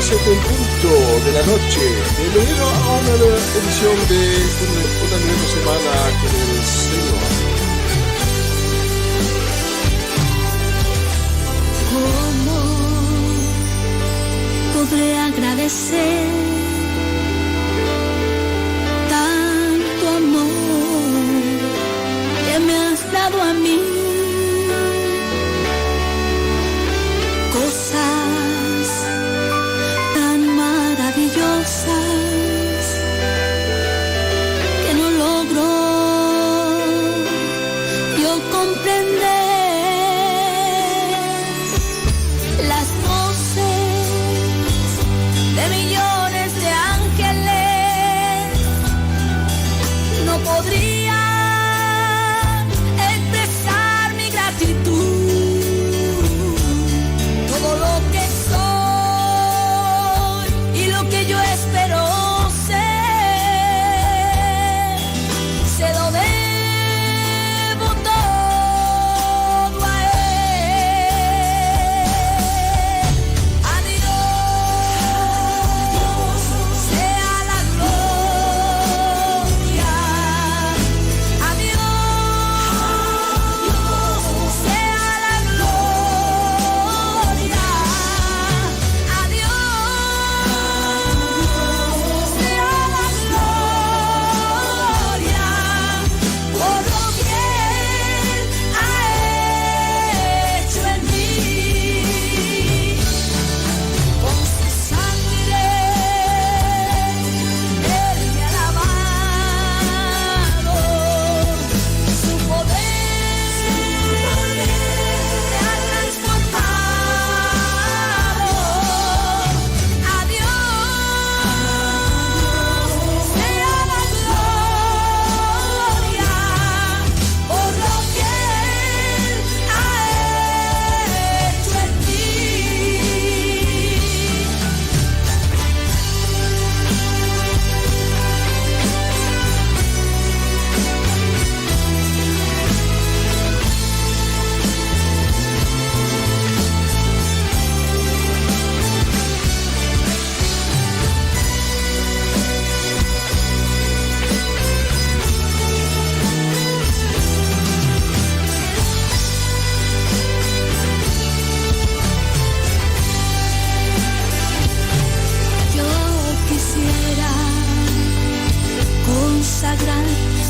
7 en punto de la noche. Bienvenido a una nueva edición de una nueva semana con el Señor. ¿Cómo podré agradecer tanto amor que me has dado a mí? Cosas tan maravillosas que no logro yo comprender. Las voces de millones de ángeles no podrían expresar mi gratitud.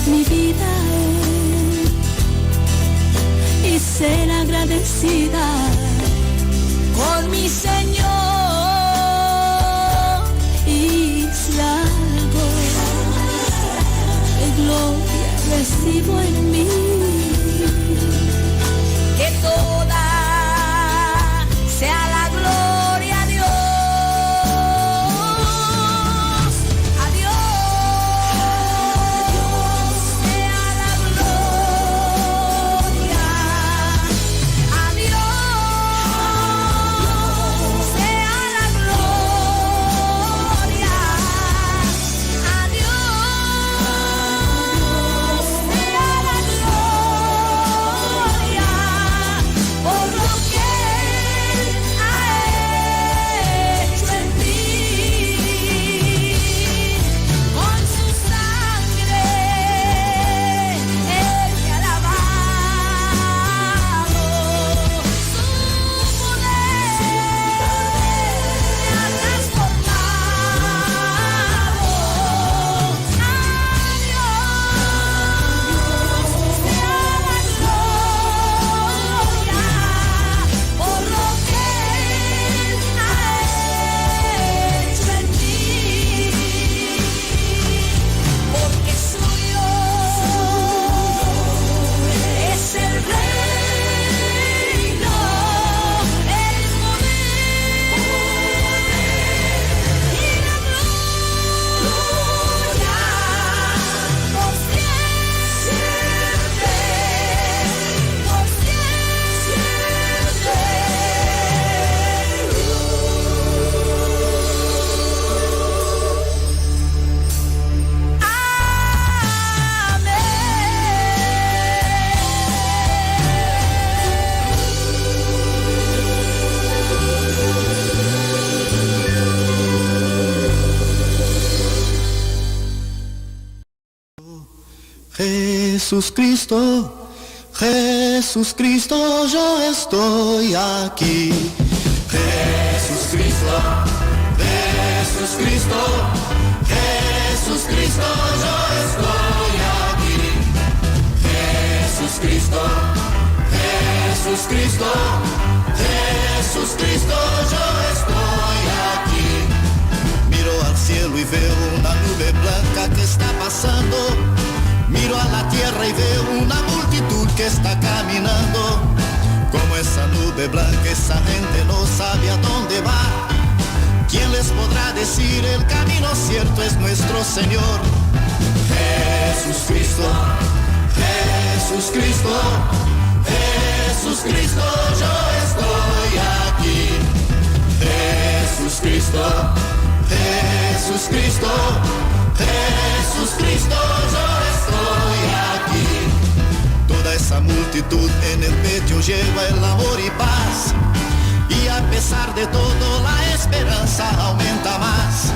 Mi vida a Él y ser agradecida con mi Señor, y si algo de gloria recibo en mí, que toda sea la gloria a Dios. Jesús Cristo, Jesús Cristo, yo estoy aquí. Jesús Cristo, Jesús Cristo, Jesús Cristo, yo estoy aquí. Jesús Cristo, Jesús Cristo, Jesús Cristo, yo estoy aquí. Miro al cielo y veo una nube blanca que está pasando. Miro a la tierra y veo una multitud que está caminando. Como esa nube blanca, esa gente no sabe a dónde va. ¿Quién les podrá decir el camino cierto es nuestro Señor? Jesús Cristo, Jesús Cristo, Jesús Cristo, yo estoy aquí. Jesús Cristo, Jesús Cristo, Jesús Cristo, yo estoy aquí. Toda esa multitud en el pecho lleva el amor y paz. Y a pesar de todo la esperanza aumenta más.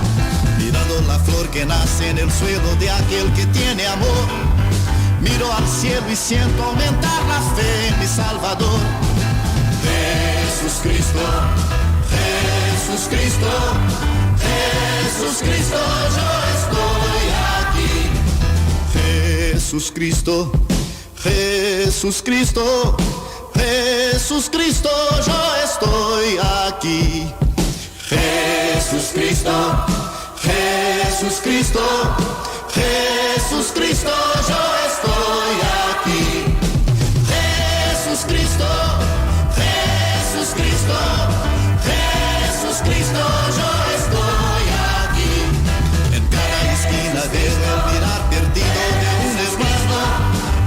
Mirando la flor que nace en el suelo de aquel que tiene amor. Miro al cielo y siento aumentar la fe en mi Salvador. Jesús Cristo, Jesús Cristo, Jesús Cristo, yo estoy aquí. Jesús Cristo, Jesús Cristo, Jesús Cristo, yo estoy aquí. Jesús Cristo, Jesús Cristo, Jesús Cristo, yo estoy aquí. Jesús Cristo, Jesús Cristo, Jesús Cristo, yo estoy aquí. En cada esquina veo el mirar perdido de un hermano.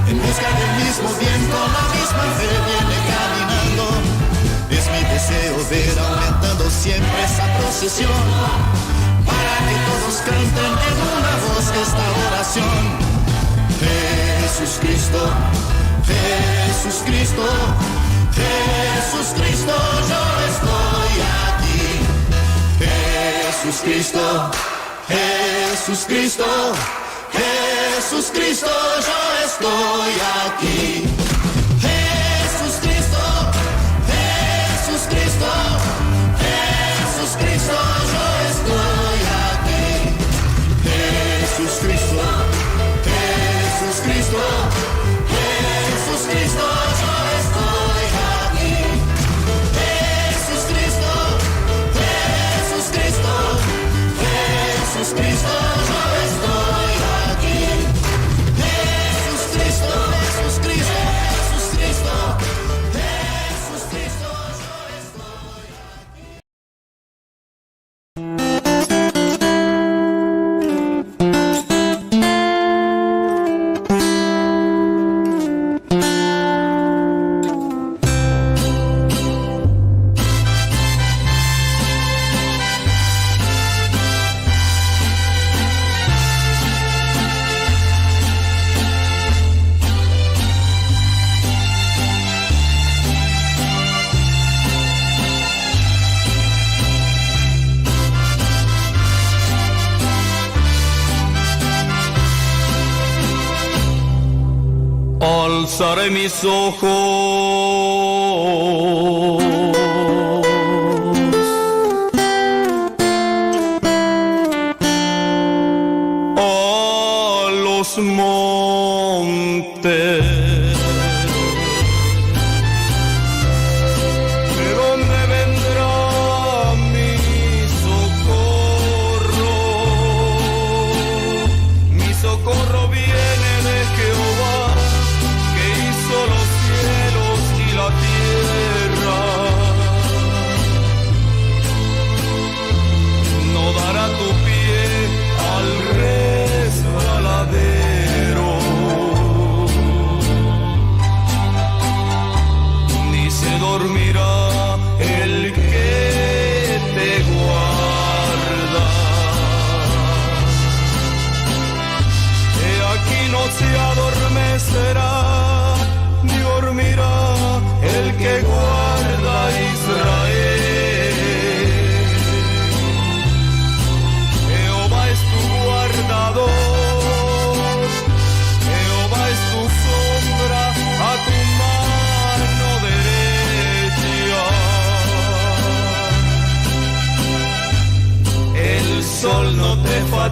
En busca del mismo bien con la misma fe viene caminando. Es mi deseo ver aumentando siempre esa procesión, para que todos canten en una voz esta oración. Jesús Cristo, Jesús Cristo, Jesús Cristo, yo estoy aquí. Jesús Cristo, Jesús Cristo, Jesús Cristo, yo estoy aquí. Jesús Cristo, Jesús Cristo, Jesús Cristo, yo estoy aquí. Jesús Cristo, Jesús Cristo, Jesús Cristo, yo estoy aquí. Jesús Cristo, Jesús Cristo, Jesús Cristo, yo estoy aquí. Jesús Cristo, Jesús Cristo, Jesús Cristo, Jesús Cristo, yo estoy aquí. Alzaré mis ojos a los montes. ¿De dónde vendrá mi socorro? Mi socorro viene de Jehová, que hizo los cielos y la tierra. No dará tu pie al resbaladero.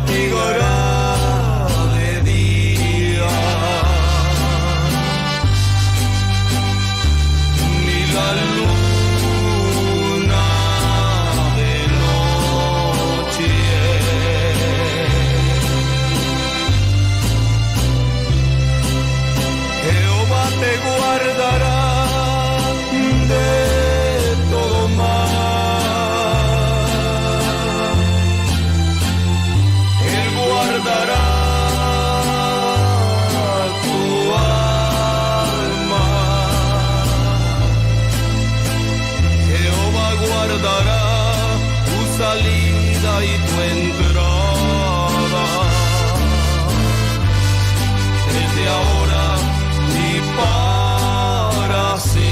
fatigará de día, ni la luna de noche. Jehová te guardará de todo mal. Él guardará tu alma. Jehová guardará tu salida y tu entrada, desde ahora y para siempre.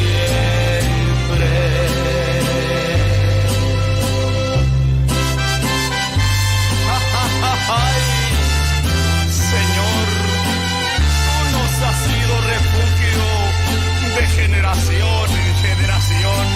Ay, Señor, tú nos has sido refugio de generación en generación.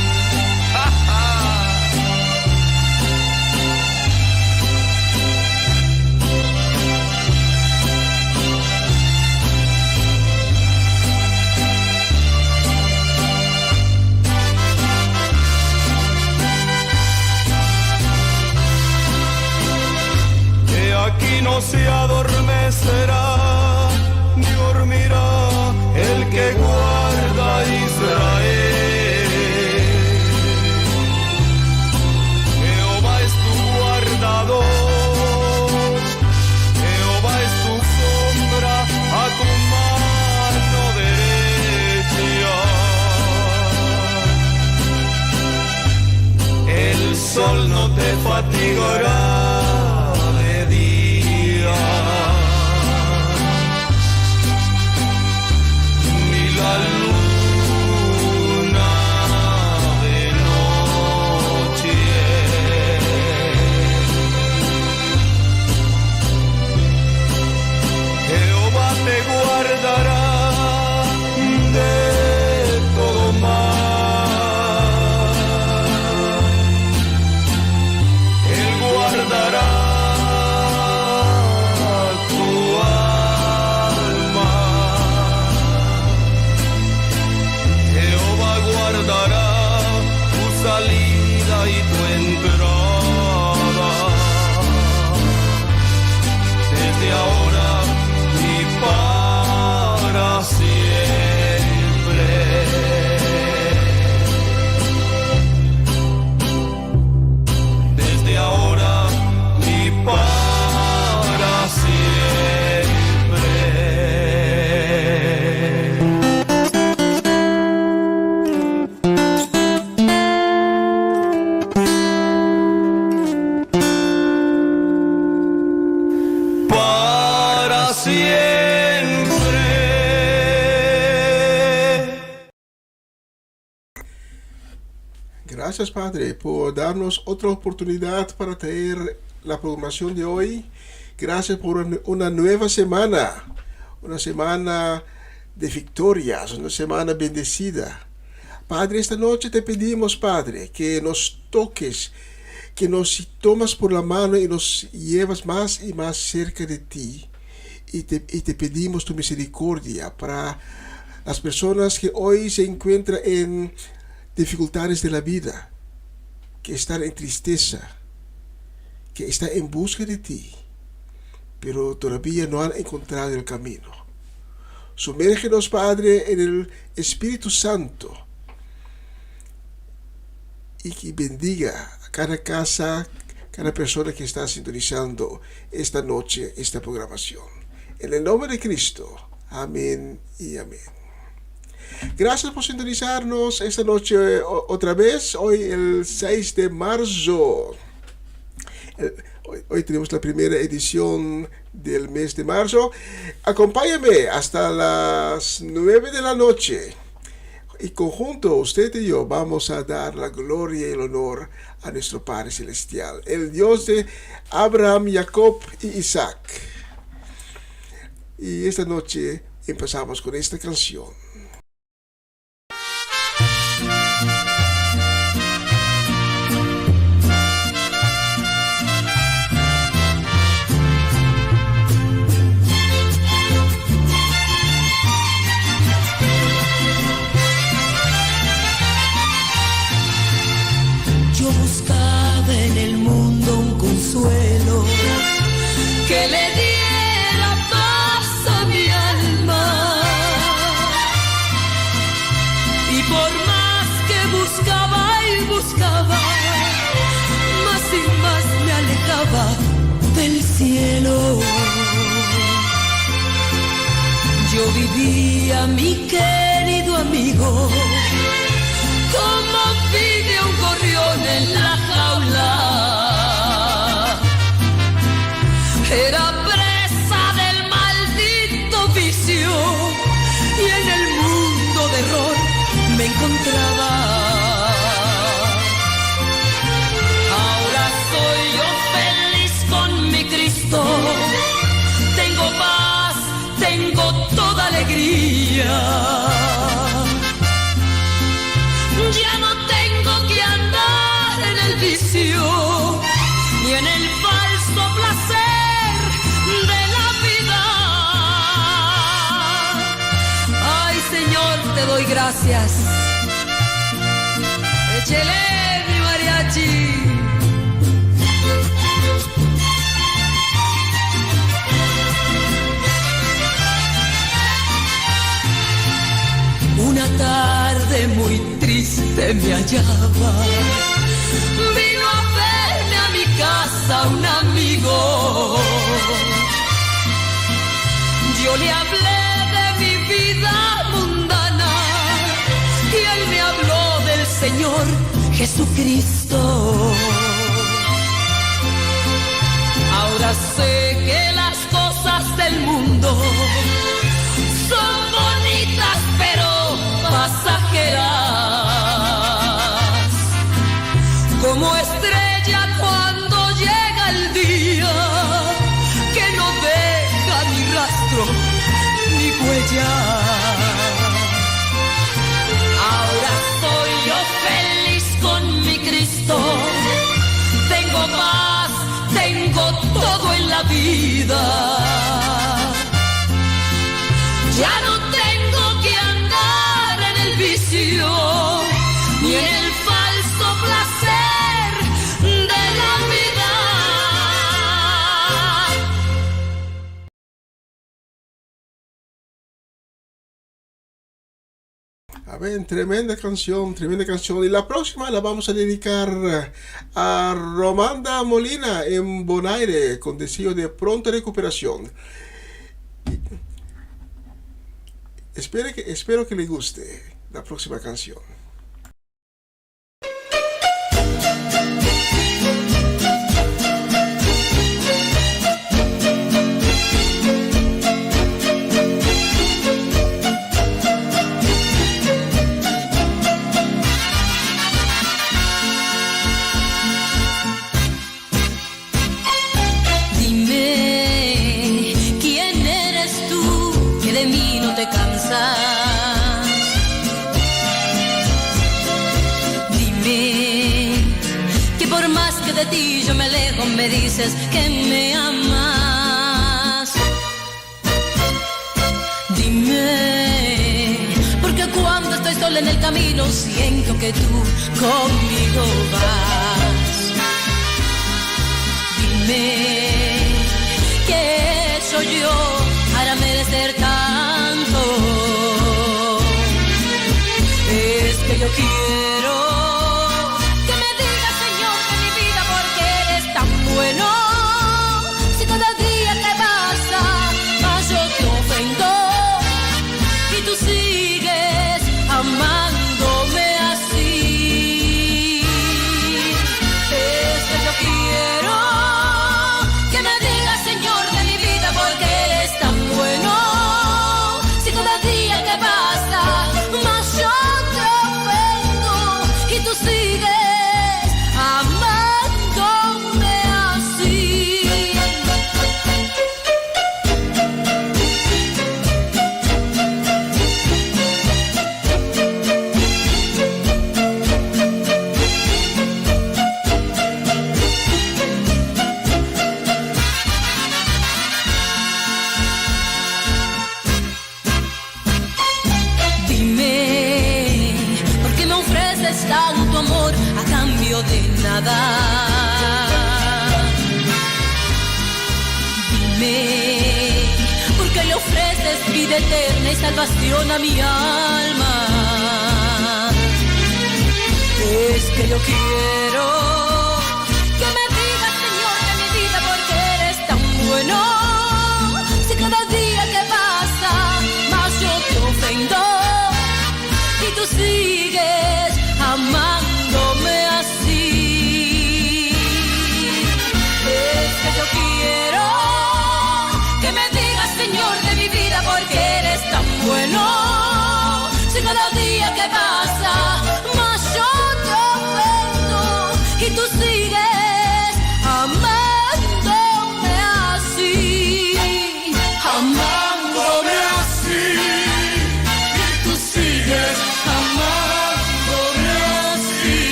Aquí no se adormecerá ni dormirá el que guarda a Israel. Jehová es tu guardador, Jehová es tu sombra a tu mano derecha. El sol no te fatigará, ni la luna de noche. Jehová te guardará de todo mal. Él guardará salida y tu entrada, desde ahora y para siempre. Desde ahora y para siempre. Gracias, Padre, por darnos otra oportunidad para traer la programación de hoy. Gracias por una nueva semana, una semana de victorias, una semana bendecida. Padre, esta noche te pedimos, Padre, que nos toques, que nos tomas por la mano y nos llevas más y más cerca de ti. Y te pedimos tu misericordia para las personas que hoy se encuentran en dificultades de la vida, que están en tristeza, que están en busca de ti, pero todavía no han encontrado el camino. Sumérgenos, Padre, en el Espíritu Santo y que bendiga a cada casa, cada persona que está sintonizando esta noche, esta programación. En el nombre de Cristo. Amén y amén. Gracias por sintonizarnos esta noche otra vez. Hoy el 6 de marzo. Hoy tenemos la primera edición del mes de marzo. Acompáñame hasta las 9 de la noche. Y conjunto, usted y yo, vamos a dar la gloria y el honor a nuestro Padre Celestial, el Dios de Abraham, Jacob y Isaac. Y esta noche empezamos con esta canción. Yo vivía, mi querido amigo, como vive un gorrión en la jaula. Era presa del maldito vicio y en el mundo de error me encontraba. Ahora soy yo feliz con mi Cristo. Tengo paz, tengo toda alegría. Ya no tengo que andar en el vicio ni en el falso placer de la vida. Ay, Señor, te doy gracias. Échele mi mariachi. Una tarde muy triste me hallaba. Vino a verme a mi casa un amigo. Yo le hablé de mi vida mundana y él me habló del Señor Jesucristo. Ahora sé que las cosas del mundo son bonitas pero pasajeras, como estrella cuando llega el día que no deja ni rastro ni huella. Ahora soy yo feliz con mi Cristo. Tengo paz, tengo todo en la vida. Ya no tengo que andar en el vicio ni en el falso placer de la vida. A ver, tremenda canción, tremenda canción. Y la próxima la vamos a dedicar a Romanda Molina en Bonaire, con deseo de pronta recuperación. Espero que le guste la próxima canción. Dime, ¿quién eres tú que de mí no te cansas? Dime, que por más que de ti yo me alejo, me dices que me amas. Dime, porque cuando estoy sola en el camino siento que tú conmigo vas. Dime, ¿qué soy yo para merecer tanto? Es que yo quiero que me digas, Señor, de mi vida, porque eres tan bueno. Si cada día que pasa más yo te ofendo y tú sigues amándome así. Es que yo quiero que me digas, Señor, de mi vida, porque eres tan bueno. Si cada día que pasa más yo te ofendo y tú sigues amándome así. Dime, ¿por qué me ofreces tanto amor a cambio de nada? Dime, ¿por qué le ofreces vida eterna y salvación a mi alma? Es que yo quiero que me digas, Señor, de mi vida, porque eres tan bueno. Si cada día que pasa más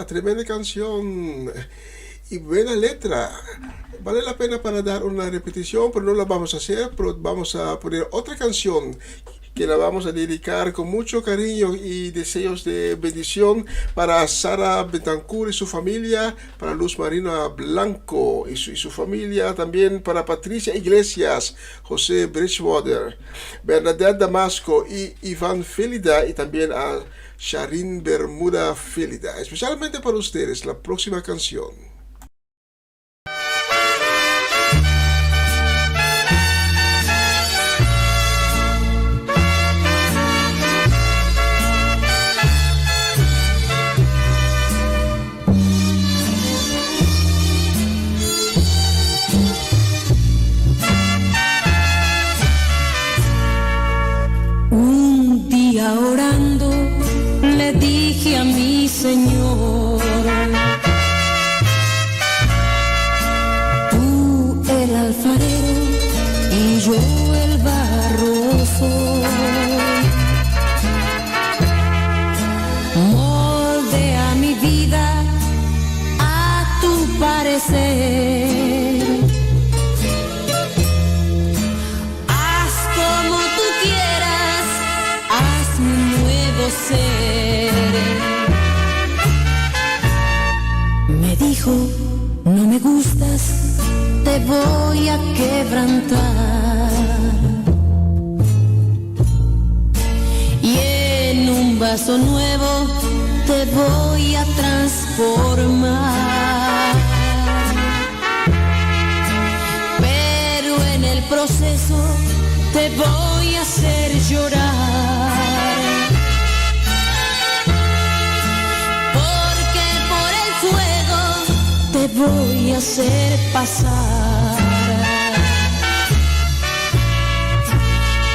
tremenda canción y buena letra. Vale la pena para dar una repetición, pero no la vamos a hacer, pero vamos a poner otra canción que la vamos a dedicar con mucho cariño y deseos de bendición para Sara Betancourt y su familia, para Luz Marina Blanco y su familia, también para Patricia Iglesias, José Bridgewater, Bernadette Damasco y Iván Félida, y también a Sharin Bermuda Félida. Especialmente para ustedes, la próxima canción. Orando le dije a mi Señor, tú el alfarero y yo el barro soy. Moldea mi vida a tu parecer. Haz como tú quieras, haz mi nuevo ser. Me dijo, no me gustas, te voy a quebrantar. Y en un vaso nuevo te voy a transformar. Pero en el proceso te voy a hacer llorar. Porque por el fuego te voy a hacer pasar.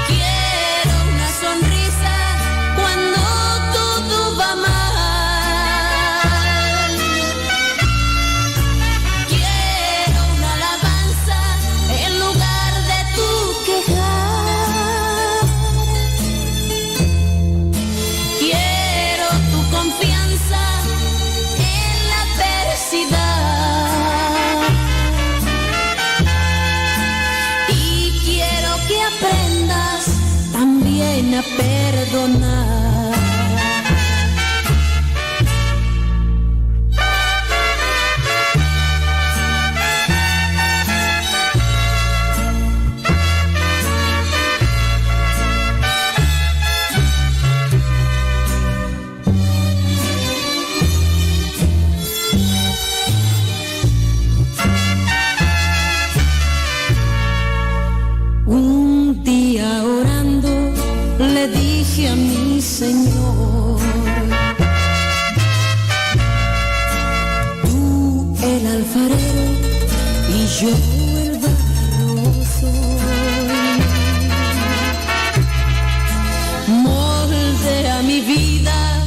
Quiero una sonrisa cuando todo va mal. Quiero una alabanza en lugar de tu quejar. Quiero tu confianza en la adversidad. Y quiero que aprendas también a perdonar. Un día orando le dije a mi Señor, tú el alfarero y yo el barro soy. Moldea mi vida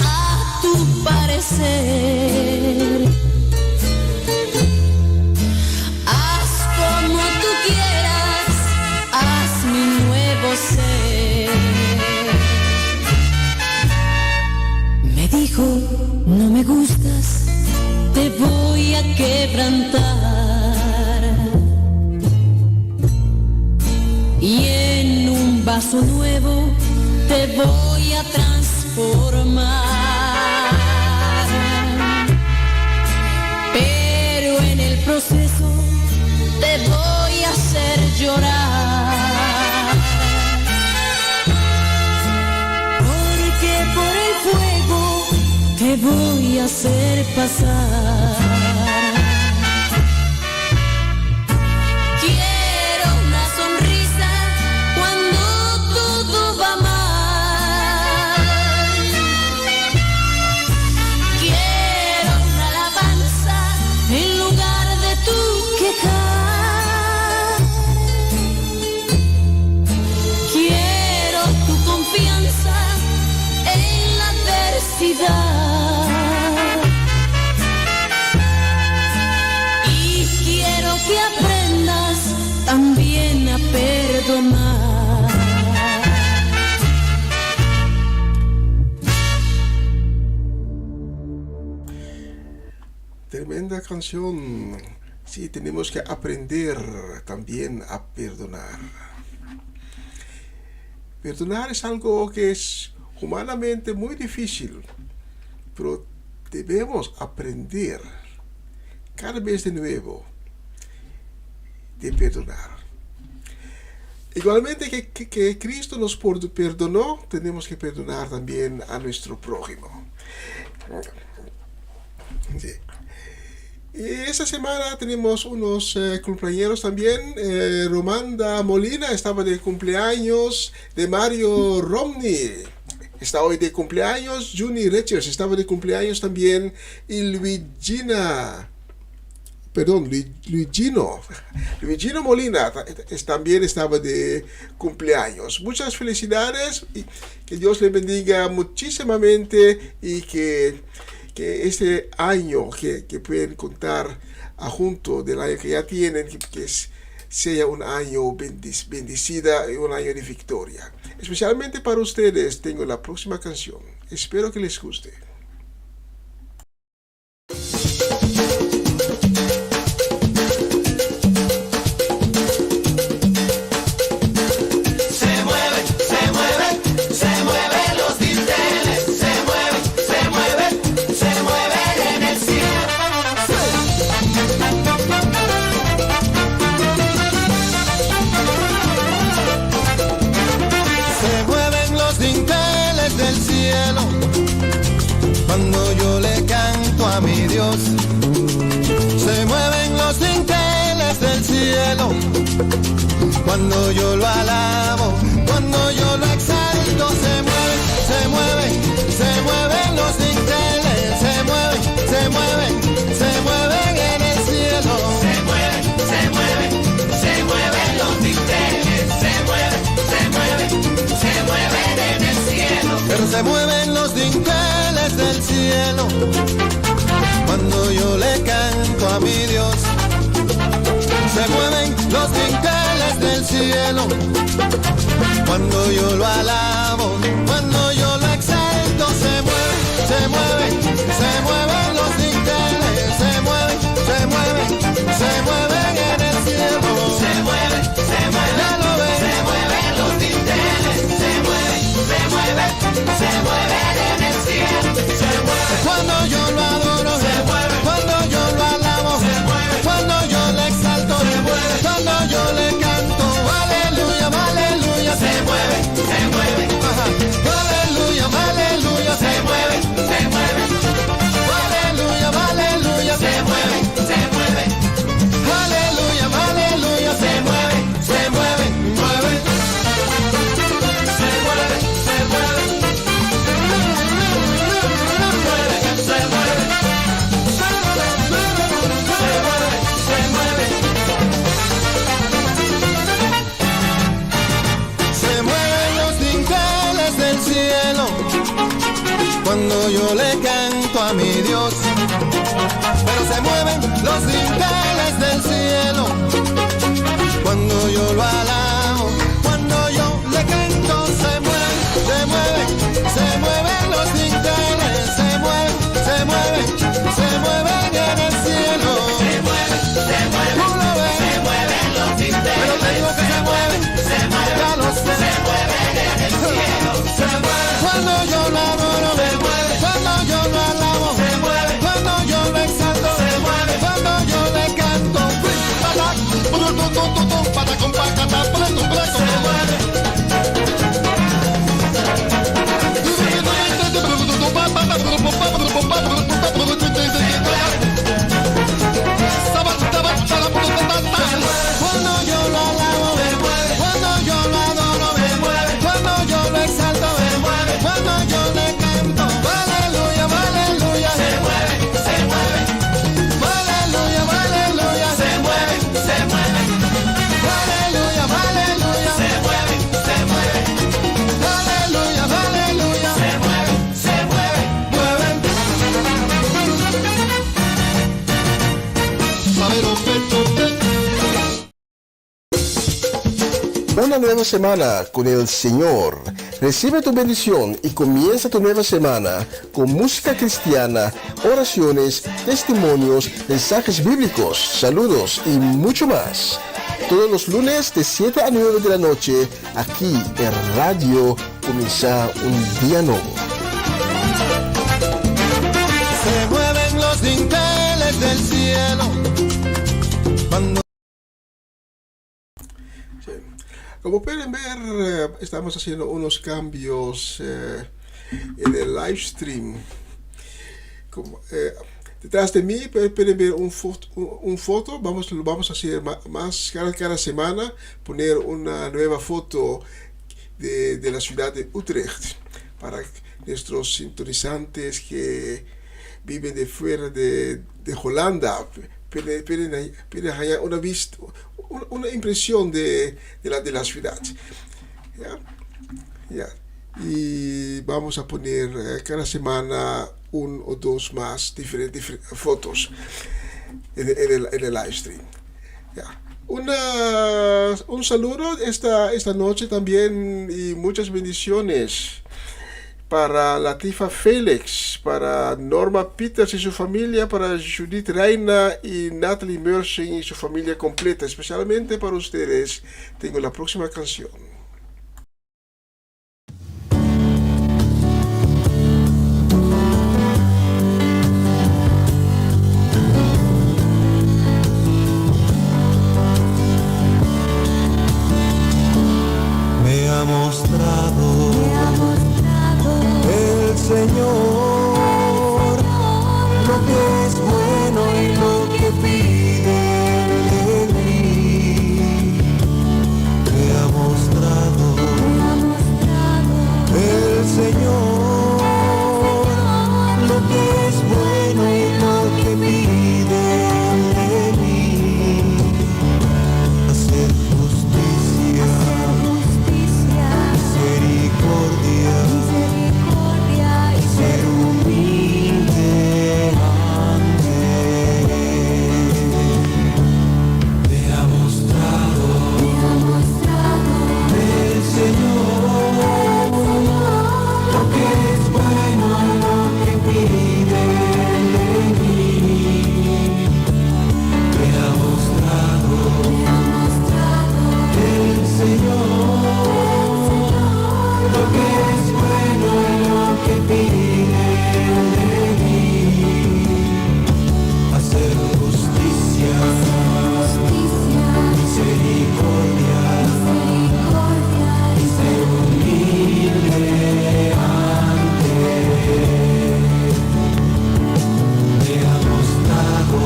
a tu parecer. Haz como tú quieras, haz mi nuevo ser. Me dijo, no me gustas, te voy a quebrantar. Y en un vaso nuevo te voy a transformar. Pero en el proceso te voy a hacer llorar. Porque por el fuego te voy a hacer pasar. Quiero una sonrisa cuando todo va mal. Quiero una alabanza en lugar de tu quejar. Quiero tu confianza en la adversidad. tremenda canción. Sí, tenemos que aprender también a perdonar. Perdonar es algo que es humanamente muy difícil, pero debemos aprender cada vez de nuevo de perdonar. Igualmente que Cristo nos perdonó, tenemos que perdonar también a nuestro prójimo. Sí. Y esta semana tenemos unos cumpleaños también. Romanda Molina estaba de cumpleaños, de Mario Romney está hoy de cumpleaños, Juni Richards estaba de cumpleaños también, y Luigino Molina también estaba de cumpleaños. Muchas felicidades y que Dios le bendiga muchísimamente, y que este año que pueden contar a junto del año que ya tienen, que sea un año bendecida y un año de victoria. Especialmente para ustedes tengo la próxima canción. Espero que les guste. Cuando yo le canto a mi Dios, se mueven los dinteles del cielo. Cuando yo lo alabo, cuando yo lo exalto, se mueven los dinteles, se mueven en el cielo. Se mueven los dinteles, se mueven en el cielo. Pero se mueven los dinteles del cielo cuando yo le canto a mi Dios. Se mueven los dinteles del cielo cuando yo lo alabo, cuando yo lo exalto. Se mueven los dinteles, se mueven en el cielo. Se mueven los dinteles, se mueven en el cielo. Cuando yo lo adoro, cuando yo lo alabo, cuando yo le exalto, cuando yo le canto, aleluya, aleluya, se mueve, aleluya, aleluya, se mueve, aleluya, aleluya, se mueve, aleluya, aleluya, se mueve, cuando yo le canto a mi Dios. Pero se mueven los dinteles del cielo cuando yo lo alabo, cuando yo le canto. Se mueven los dinteles, se mueven en el cielo. Tú lo ves, los dinteles, pero te digo que se mueven, ya lo sé. Se mueven en el cielo, cuando yo lo adoro, cuando yo lo alabo, cuando yo lo exalto, cuando yo le canto. Cuando yo lo alabo, cuando yo lo adoro, cuando yo lo exalto, cuando yo le canto, aleluya, aleluya, se mueve, aleluya, aleluya, se mueve, aleluya, aleluya, se mueve, aleluya, aleluya, se mueve. Una nueva semana con el Señor. Recibe tu bendición y comienza tu nueva semana con música cristiana, oraciones, testimonios, mensajes bíblicos, saludos y mucho más. Todos los lunes de 7 a 9 de la noche, aquí en Radio Comienza un Día Nuevo. Se mueven los dinteles del cielo cuando... Sí. Como pueden ver, estamos haciendo unos cambios en el live stream. Detrás de mí pueden ver un foto. Lo vamos a hacer más cada semana, poner una nueva foto de la ciudad de Utrecht para nuestros sintonizantes que viven de fuera de Holanda. Pueden hallar una impresión de la ciudad. ¿Ya? Y vamos a poner cada semana un o dos más diferentes fotos en el live stream. ¿Ya? Un saludo esta noche también y muchas bendiciones para Latifa Félix, para Norma Peters y su familia, para Judith Reina y Natalie Mersing y su familia completa. Especialmente para ustedes tengo la próxima canción. Me ha mostrado el Señor lo que es bueno y lo que pide de mí. Me ha mostrado el Señor lo que es bueno y lo que pide de mí. Hacer justicia, misericordia, y ser humilde ante Él. Me ha mostrado el Señor lo que es bueno y lo que pide de mí. Me ha mostrado el Señor lo que es bueno y lo que pide de mí. Hacer justicia, misericordia, y ser humilde ante Él. Me ha mostrado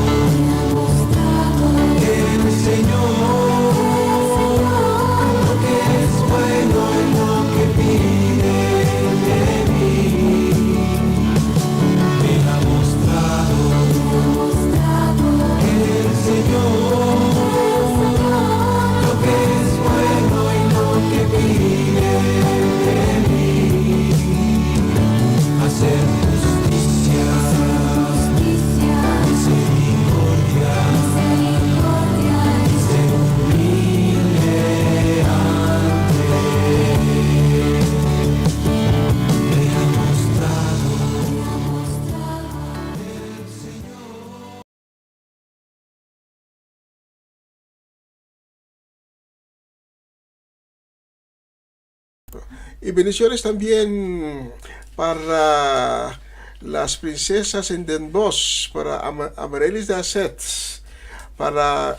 el Señor lo que es bueno y lo que pide de mí. Me ha mostrado el Señor lo que es bueno y lo que pide de mí. Hacer justicia, misericordia, y ser humilde ante Él. Me ha mostrado el Señor. Y bendiciones también para las princesas en Den Bosch, para Amaryllis de Asset, para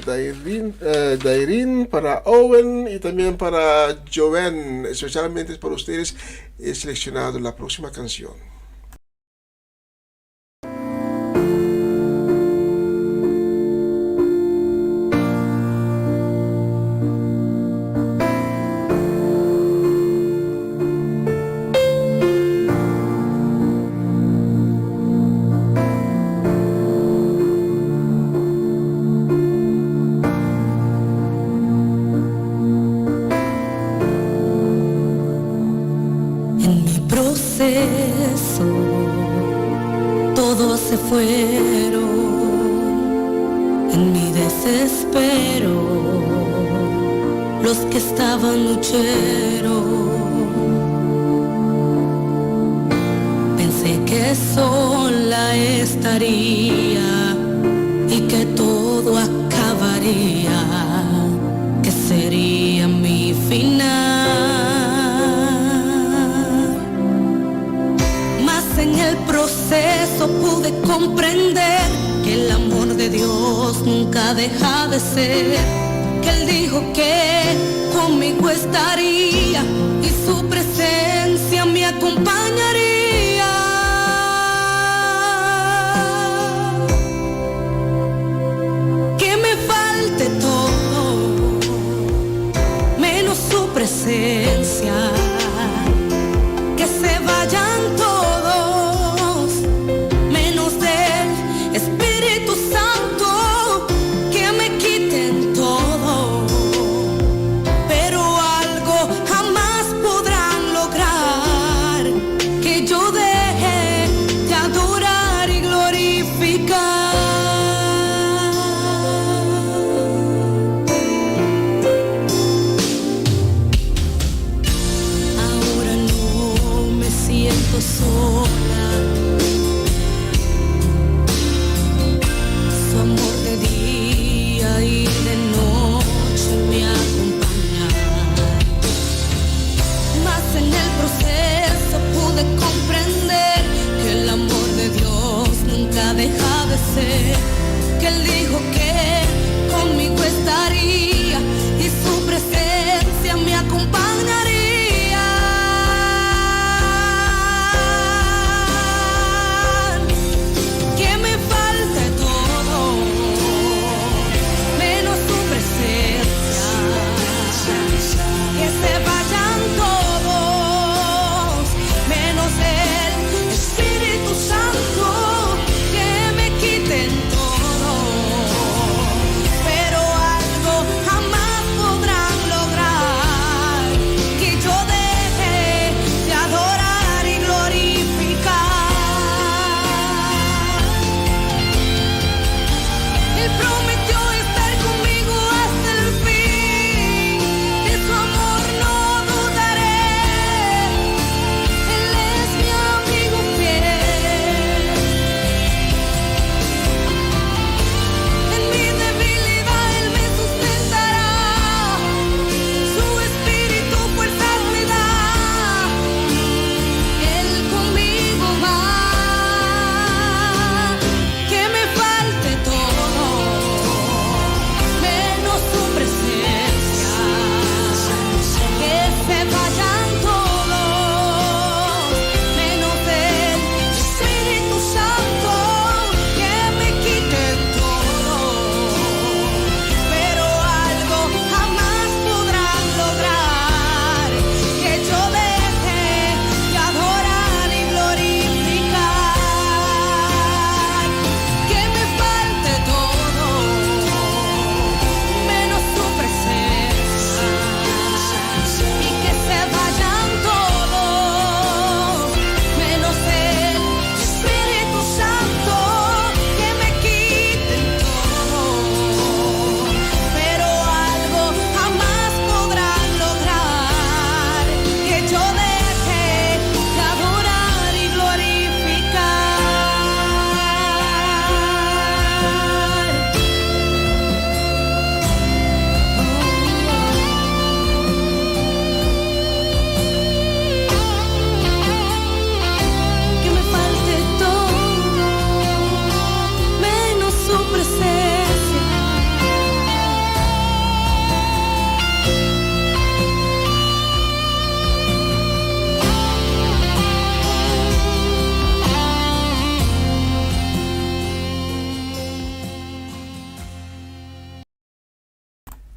Dairin, para Owen y también para Joven. Especialmente para ustedes he seleccionado la próxima canción. Todos se fueron en mi desespero, los que estaban lucheros que sola estaría y que todo acabaría, que sería mi final. Mas en el proceso pude comprender que el amor de Dios nunca deja de ser, que Él dijo que conmigo estaría y su presencia me acompañaría. Que me falte todo, menos su presencia, que se vayan todos, menos del Espíritu Santo, que me quiten todo, pero algo jamás podrán lograr, que yo deje de adorar y glorificar. Ahora no me siento sola, su amor de día y de noche me acompaña. Mas en el proceso pude comprender que el amor de Dios nunca deja de ser, que Él dijo que conmigo estaría y su presencia me acompañaría. Que me falte todo, menos su presencia, que se vayan todos, menos el Espíritu Santo, que me quiten todo, pero algo jamás podrán lograr, que yo deje de adorar y glorificar. Él prometió estar conmigo hasta el fin, de su amor no dudaré. Él es mi amigo fiel, en mi debilidad Él me sustentará, su espíritu fuerzas me da, Él conmigo va. Que me falte todo, menos su presencia, que se vayan todos, menos el Espíritu Santo, que me quiten todo, pero algo jamás podrán lograr, que yo deje de adorar y glorificar. Que me falte todo, menos su presencia, y que se vayan todos, menos el Espíritu Santo, que me quiten todo, pero algo jamás podrán lograr, que yo deje de adorar y glorificar. Que me falte todo, menos su presencia.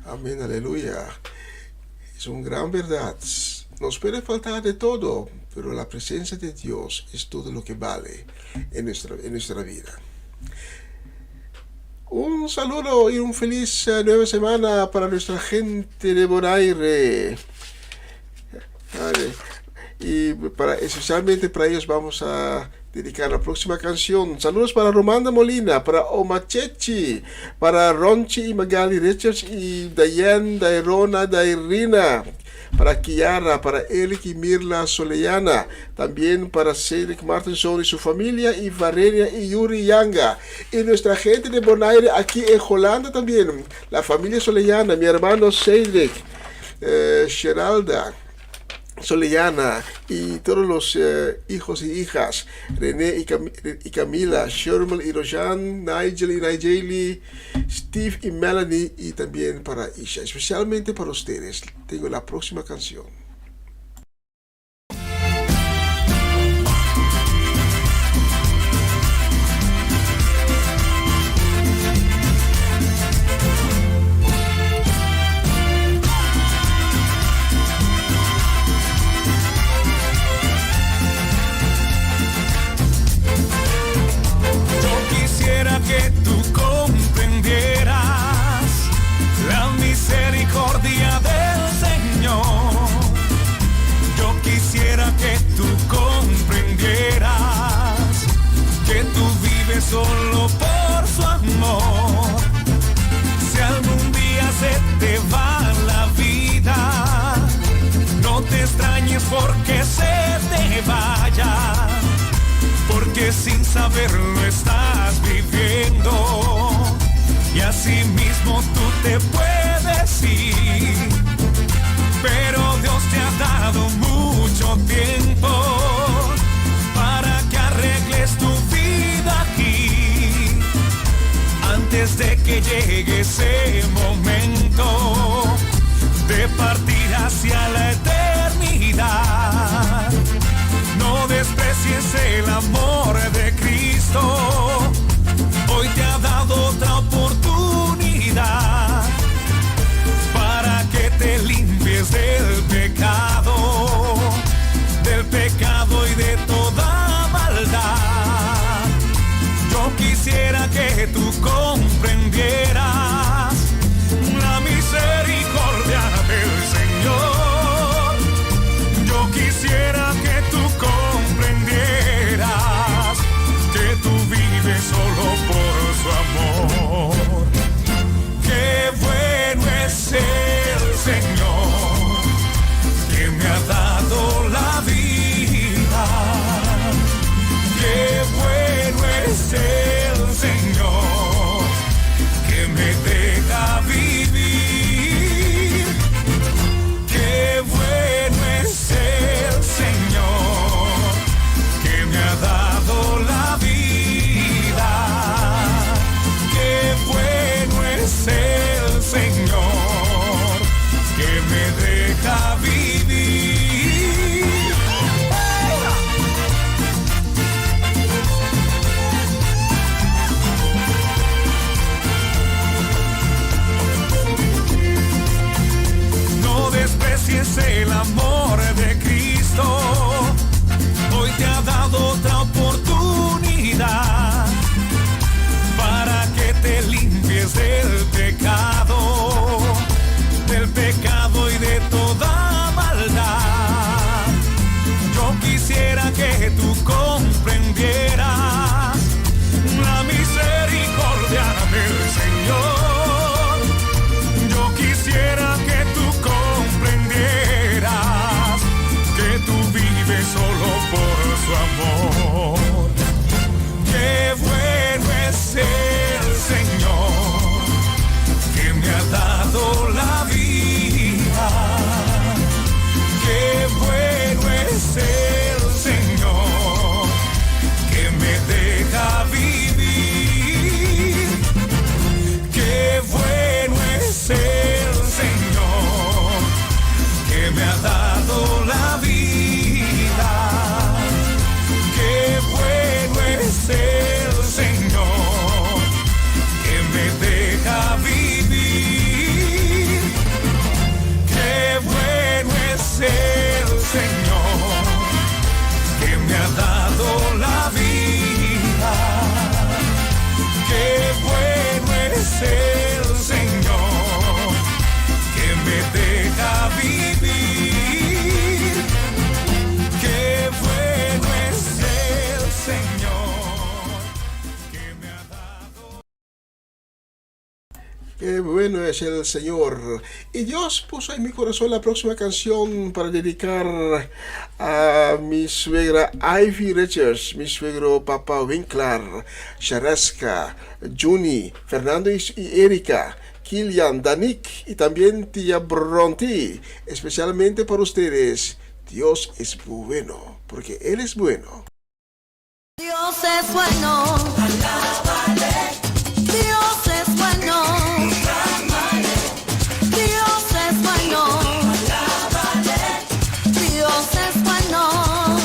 Amén, aleluya. Es una gran verdad. Nos puede faltar de todo, pero la presencia de Dios es todo lo que vale en nuestra vida. Un saludo y un feliz nueva semana para nuestra gente de Bonaire. Vale. Y especialmente para ellos vamos a dedicar la próxima canción. Saludos para Romanda Molina, para Omachechi, para Ronchi y Magali Richards y Dayan, Dairona, Dairina, para Kiara, para Eric y Mirla Soleyana, también para Cedric Martinson y su familia, y Valeria y Yuri Yanga, y nuestra gente de Bonaire aquí en Holanda también, la familia Soleyana, mi hermano Cedric, Geralda Soleyana y todos los hijos y hijas, René y Camila, Sherman y Rojan, Nigel y Nigeli, Steve y Melanie, y también para Isha. Especialmente para ustedes tengo la próxima canción. Que tú comprendieras la misericordia del Señor. Yo quisiera que tú comprendieras que tú vives solo por su amor. Si algún día se te va la vida, no te extrañes porque se te vaya, porque sin saberlo estás viviendo, y así mismo tú te puedes ir. Pero Dios te ha dado mucho tiempo para que arregles tu vida aquí, antes de que llegue ese momento de partir hacia la eternidad. No desprecies el amor de Cristo, hoy te ha dado otra oportunidad para que te limpies del pecado y de toda maldad. Yo quisiera que tú comprendieras la misericordia del Señor. Yo quisiera que tú comprendieras que tú vives solo por su amor. Qué bueno es el Señor, que me ha dado la vida. Qué bueno es el Señor, que me deja vivir. Qué bueno es el Señor, que me ha dado la vida. Qué bueno es el Señor, que me deja vivir. No desprecies el amor de Cristo, hoy te ha dado otra oportunidad para que te limpies del pecado y de toda maldad. Yo quisiera que tú comprendieras la misericordia del Señor. Yo quisiera que tú comprendieras que tú vives solo por su amor. Qué bueno es el Señor, que me ha dado la vida. Qué bueno es el Señor, que me deja vivir. Qué bueno es el Señor, que me ha dado la vida. Qué bueno es el Señor, que me deja vivir. Qué bueno es el Señor, que me ha dado la vida. Qué bueno es el Señor, que me deja vivir. Qué bueno es el Señor, que me ha dado. Qué bueno es el Señor. Y Dios puso en mi corazón la próxima canción para dedicar a mi suegra Ivy Richards, mi suegro Papa Winkler, Shareska, Juni, Fernando y Erika, Kilian, Danik y también tía Bronti. Especialmente para ustedes. Dios es bueno, porque Él es bueno. Dios es bueno, alábale. Dios es bueno, alábale. Dios es bueno, alábale. Dios es bueno,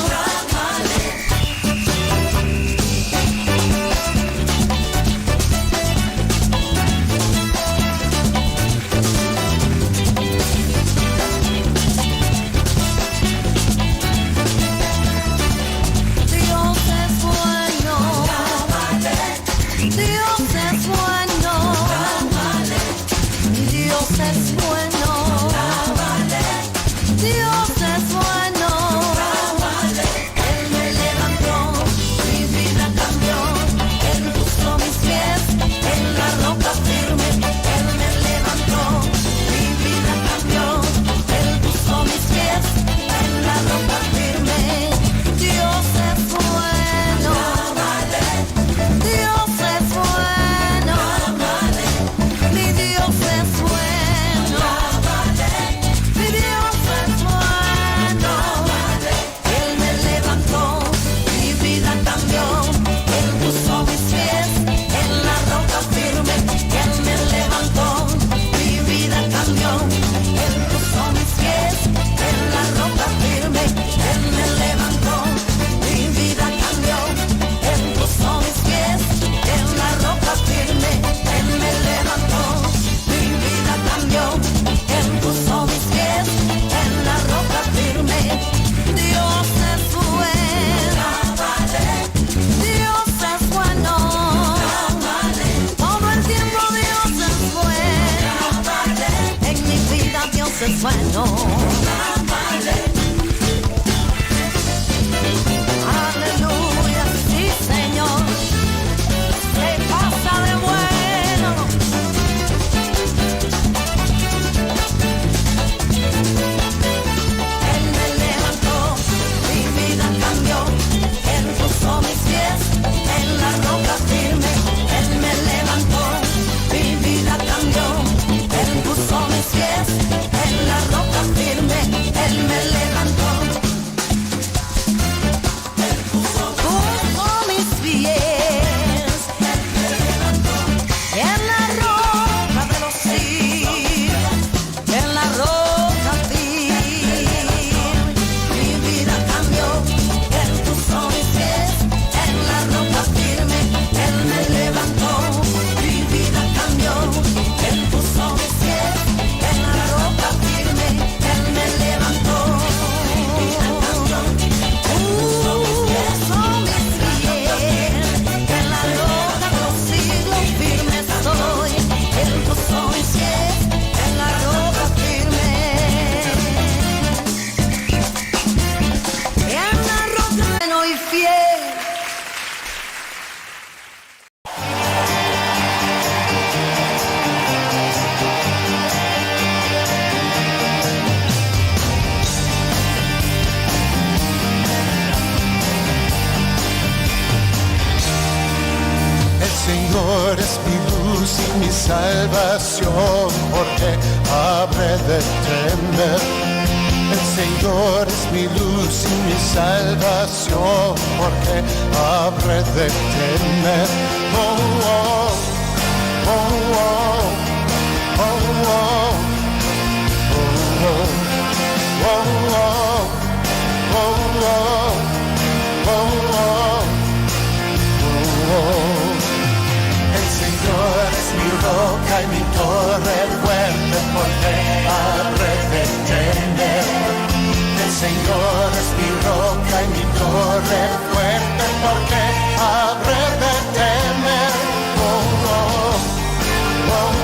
alábale. Dios es bueno, alábale. Dios es bueno, alábale. Dios es bueno, alábale. Dios es bueno, alábale. Él me levantó, mi vida cambió. Él puso mis pies en la roca firme. Él me levantó, mi vida cambió. Él puso mis pies en la roca firme. Dios es bueno, alábale. Dios es bueno, alábale. Mi Dios es bueno, alábale. Mi Dios es bueno, alábale. Él me levantó, mi vida cambió. Él puso mis pies en la roca firme. Él me levantó, mi vida cambió. Él puso mis pies en la roca firme. Él me levantó, mi vida cambió. Él puso mis pies en la roca firme. Él me levantó, mi vida cambió. Él puso mis pies en la roca firme. Dios es bueno, alábale. Dios es bueno, alábale. Todo el tiempo Dios es bueno, alábale. En mi vida Dios es bueno, alábale. Aleluya, sí Señor, se pasa de bueno. Él me levantó, mi vida cambió. Él puso mis pies en la roca firme. Él me levantó, mi vida cambió. Él puso mis pies en la roca firme. Él me levantó. Puso mis pies en la roca de los siglos, en la roca firme. Mi vida cambió, Él puso mis pies en la roca firme. Él me levantó, mi vida cambió. Él puso mis pies en la roca firme. Él me levantó, mi vida cambió. Puso mis pies en la roca de los siglos, firme estoy. Él puso mis pies en la roca firme. En la roca bueno y fiel. El Señor es mi luz y mi salvación, porque habré de temer. El Señor es mi luz y mi salvación, porque habré de temer. Oh, oh, oh, oh, oh, oh, oh, oh, oh, oh, oh, oh. El Señor es mi roca y mi torre fuerte, porque habré de temer. El Señor es mi roca y mi torre fuerte, porque habré de temer. Oh, oh, oh,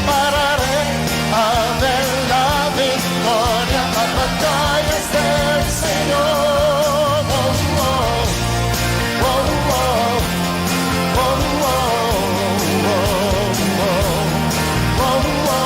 pararé a ver la victoria, las batallas del Señor. Oh, oh, oh, oh, oh, oh, oh, oh,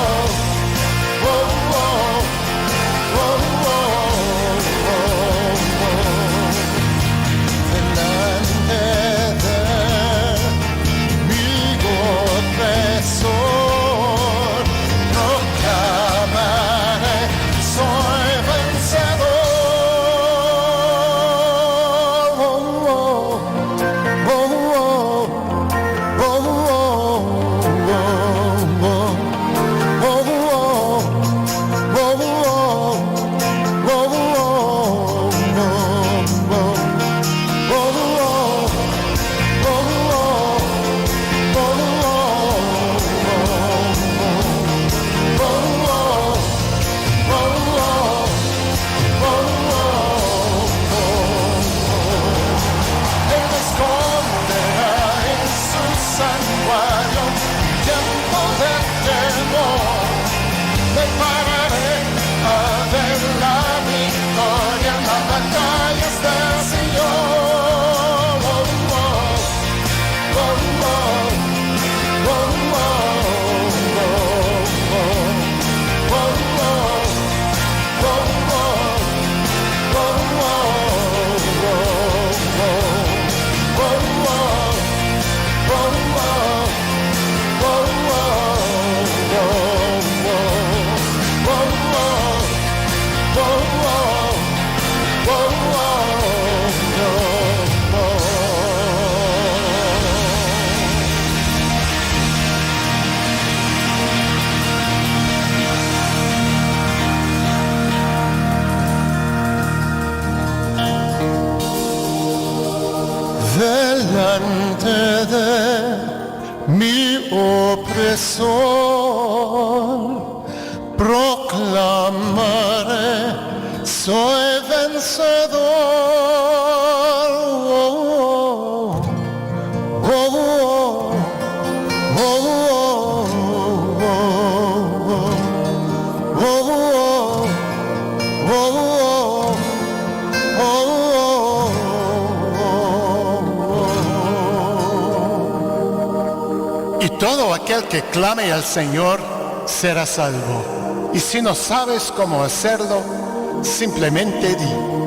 delante de mi opresor proclamaré, soy vencedor. Oh, oh, oh, oh, oh, oh, oh, y todo aquel que clame al Señor será salvo. Y si no sabes cómo hacerlo, simplemente di.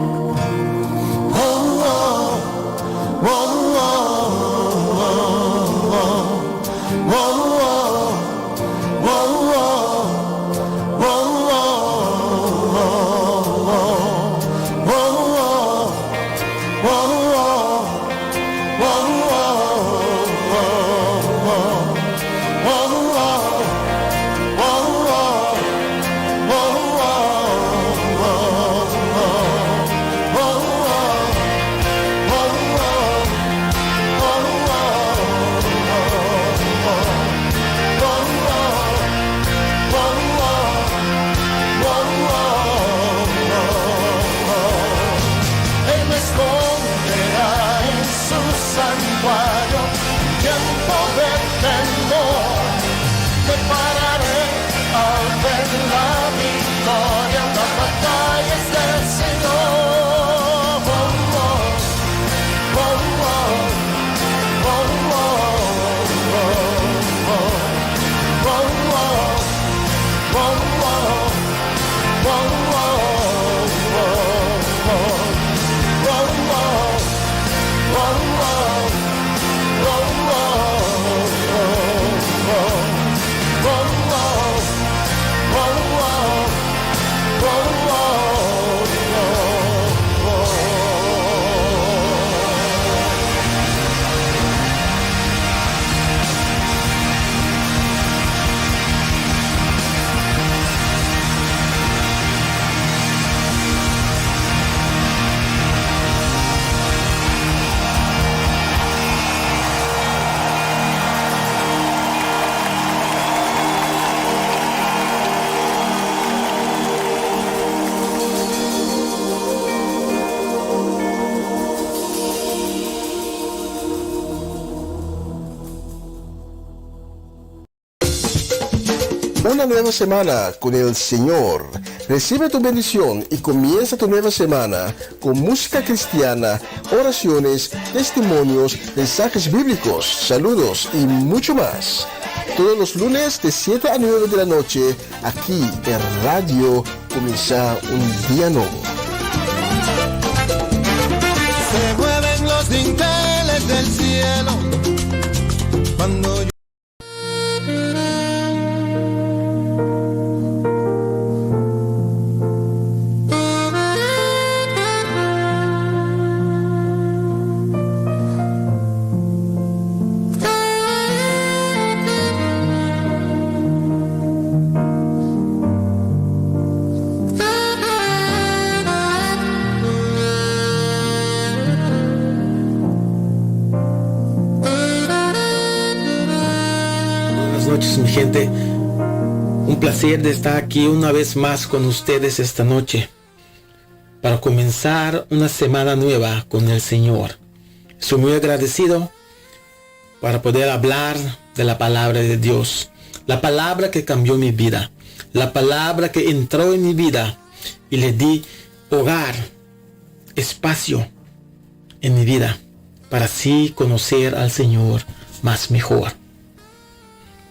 Una nueva semana con el Señor. Recibe tu bendición y comienza tu nueva semana con música cristiana, oraciones, testimonios, mensajes bíblicos, saludos y mucho más. Todos los lunes de 7 a 9 de la noche, aquí en Radio Comienza un Día Nuevo. Se mueven los dinteles del cielo cuando yo... Mi gente, un placer de estar aquí una vez más con ustedes esta noche para comenzar una semana nueva con el Señor. Estoy muy agradecido para poder hablar de la palabra de Dios, la palabra que cambió mi vida, la palabra que entró en mi vida y le di hogar, espacio en mi vida para así conocer al Señor más mejor.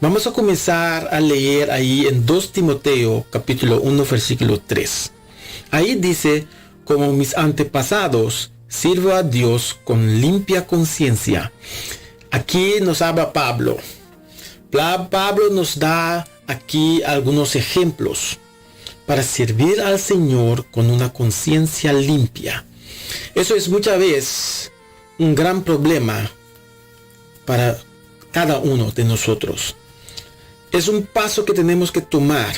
Vamos a comenzar a leer ahí en 2 Timoteo capítulo 1 versículo 3. Ahí dice: como mis antepasados, sirvo a Dios con limpia conciencia. Aquí nos habla Pablo. Pablo nos da aquí algunos ejemplos para servir al Señor con una conciencia limpia. Eso es muchas veces un gran problema para cada uno de nosotros. Es un paso que tenemos que tomar,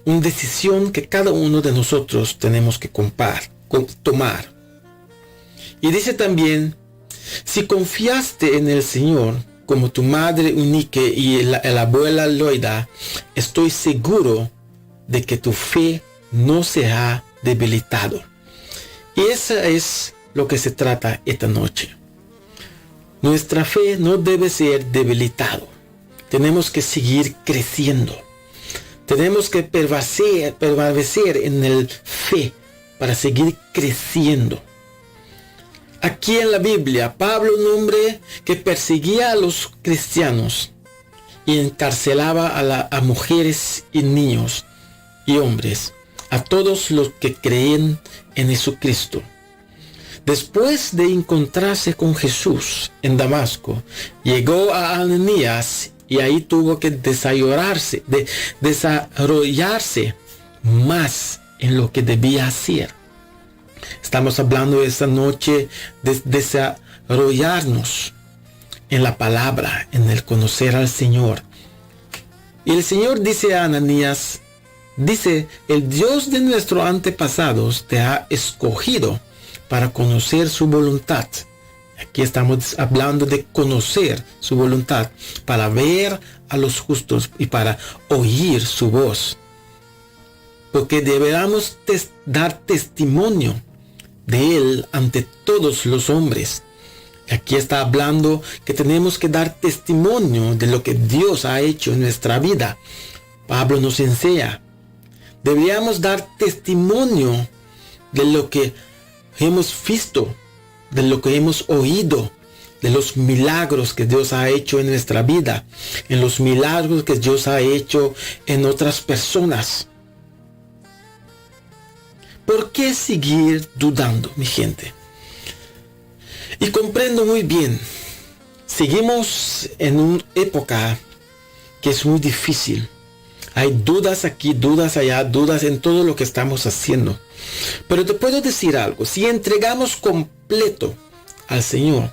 una decisión que cada uno de nosotros tenemos que tomar. Y dice también: si confiaste en el Señor, como tu madre Unique y la abuela Loida, estoy seguro de que tu fe no se ha debilitado. Y eso es lo que se trata esta noche. Nuestra fe no debe ser debilitada. Tenemos que seguir creciendo. Tenemos que permanecer en el fe para seguir creciendo. Aquí en la Biblia, Pablo, un hombre que perseguía a los cristianos y encarcelaba a mujeres y niños y hombres, a todos los que creen en Jesucristo. Después de encontrarse con Jesús en Damasco, llegó a Ananías y ahí tuvo que desarrollarse más en lo que debía hacer. Estamos hablando esta noche de desarrollarnos en la palabra, en el conocer al Señor. Y el Señor dice a Ananías, dice: el Dios de nuestros antepasados te ha escogido para conocer su voluntad. Aquí estamos hablando de conocer su voluntad, para ver a los justos y para oír su voz. Porque deberíamos dar testimonio de Él ante todos los hombres. Aquí está hablando que tenemos que dar testimonio de lo que Dios ha hecho en nuestra vida. Pablo nos enseña. Deberíamos dar testimonio de lo que hemos visto, de lo que hemos oído, de los milagros que Dios ha hecho en nuestra vida, en los milagros que Dios ha hecho en otras personas. ¿Por qué seguir dudando, mi gente? Y comprendo muy bien, seguimos en una época que es muy difícil. Hay dudas aquí, dudas allá, dudas en todo lo que estamos haciendo. Pero te puedo decir algo: si entregamos completo al Señor,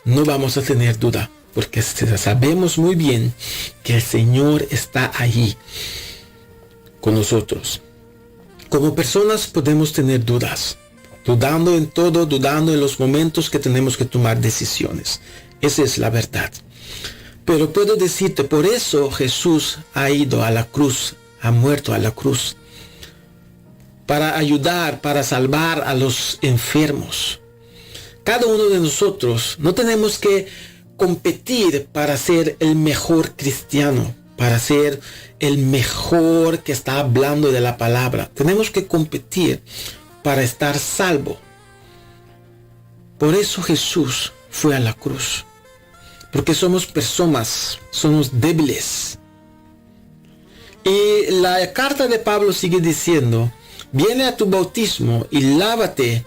no vamos a tener duda, porque sabemos muy bien que el Señor está allí con nosotros. Como personas podemos tener dudas, dudando en todo, dudando en los momentos que tenemos que tomar decisiones. Esa es la verdad. Pero puedo decirte, por eso Jesús ha ido a la cruz, ha muerto a la cruz, para ayudar, para salvar a los enfermos. Cada uno de nosotros no tenemos que competir para ser el mejor cristiano, para ser el mejor que está hablando de la palabra. Tenemos que competir para estar salvo. Por eso Jesús fue a la cruz. Porque somos personas, somos débiles. Y la carta de Pablo sigue diciendo, viene a tu bautismo y lávate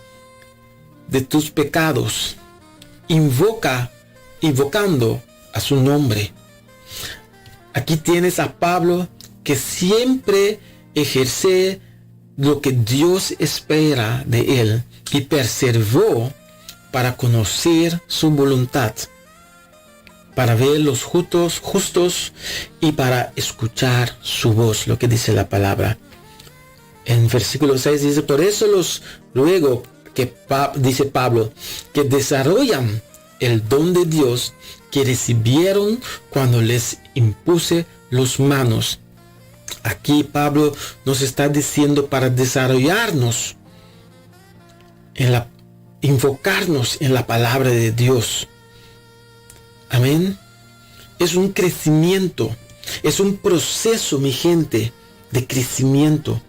de tus pecados, invocando a su nombre. Aquí tienes a Pablo que siempre ejerce lo que Dios espera de él y perseveró para conocer su voluntad, para ver los justos y para escuchar su voz, lo que dice la palabra. En versículo 6 dice, por eso los ruego, dice Pablo, que desarrollan el don de Dios que recibieron cuando les impuse las manos. Aquí Pablo nos está diciendo para desarrollarnos invocarnos en la palabra de Dios. Amén. Es un crecimiento, es un proceso, mi gente, de crecimiento.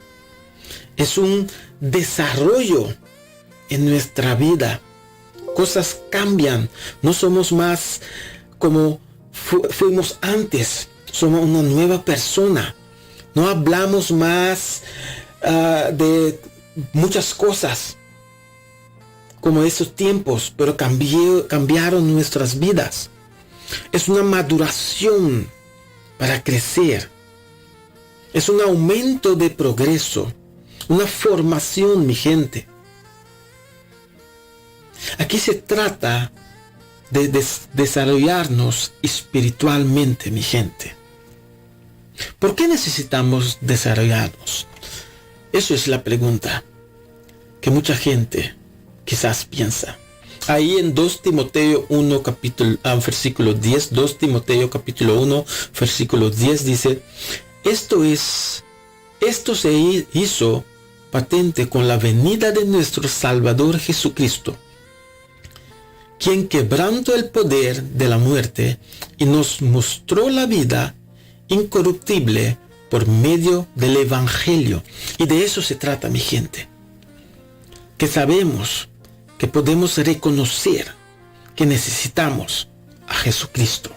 Es un desarrollo en nuestra vida. Cosas cambian. No somos más como fuimos antes. Somos una nueva persona. No hablamos más de muchas cosas como esos tiempos, pero cambiaron nuestras vidas. Es una maduración para crecer. Es un aumento de progreso. Una formación, mi gente. Aquí se trata de desarrollarnos espiritualmente, mi gente. ¿Por qué necesitamos desarrollarnos? Eso es la pregunta que mucha gente quizás piensa. Ahí en 2 Timoteo 1, versículo 10, 2 Timoteo capítulo 1, versículo 10 dice, esto se hizo patente con la venida de nuestro Salvador Jesucristo, quien quebrantó el poder de la muerte y nos mostró la vida incorruptible por medio del Evangelio. Y de eso se trata, mi gente. Que sabemos que podemos reconocer que necesitamos a Jesucristo.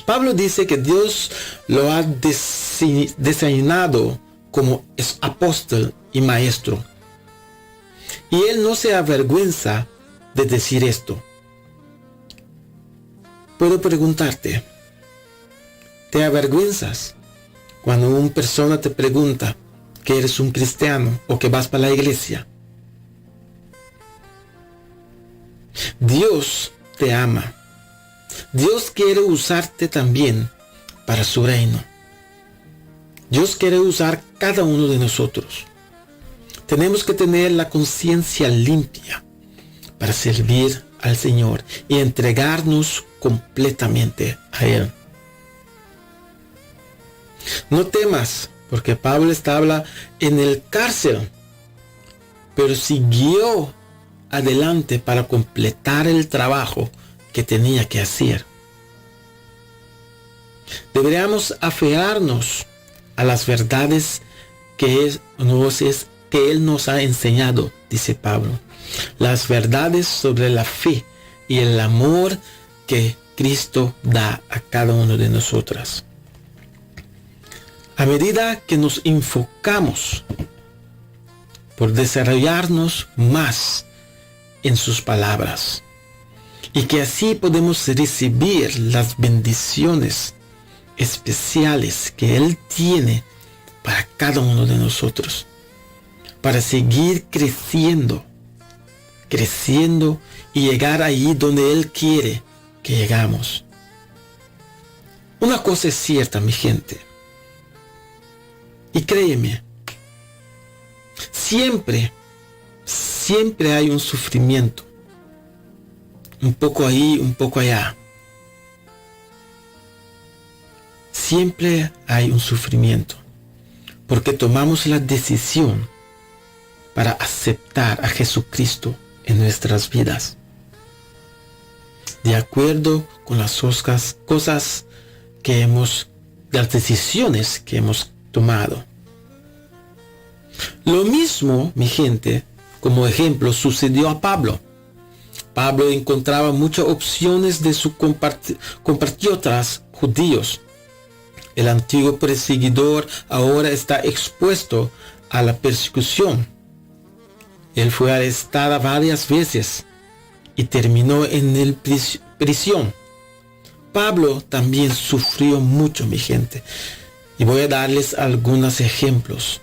Pablo dice que Dios lo ha designado como apóstol y maestro. Y él no se avergüenza de decir esto. Puedo preguntarte, ¿te avergüenzas cuando una persona te pregunta que eres un cristiano o que vas para la iglesia? Dios te ama. Dios quiere usarte también para su reino. Dios quiere usar cada uno de nosotros. Tenemos que tener la conciencia limpia para servir al Señor y entregarnos completamente a Él. No temas, porque Pablo estaba en el cárcel, pero siguió adelante para completar el trabajo que tenía que hacer. Deberíamos aferrarnos a las verdades que Él nos ha enseñado, dice Pablo. Las verdades sobre la fe y el amor que Cristo da a cada uno de nosotros. A medida que nos enfocamos por desarrollarnos más en sus palabras, y que así podemos recibir las bendiciones especiales que Él tiene para cada uno de nosotros, para seguir creciendo y llegar ahí donde Él quiere que llegamos. Una cosa es cierta, mi gente, y créeme, siempre hay un sufrimiento, un poco ahí, un poco allá. Siempre hay un sufrimiento, porque tomamos la decisión para aceptar a Jesucristo en nuestras vidas, de acuerdo con las cosas que hemos de las decisiones que hemos tomado. Lo mismo, mi gente, como ejemplo, sucedió a Pablo. Pablo encontraba muchas opciones de sus compatriotas judíos. El antiguo perseguidor ahora está expuesto a la persecución. Él fue arrestado varias veces y terminó en prisión. Pablo también sufrió mucho, mi gente. Y voy a darles algunos ejemplos.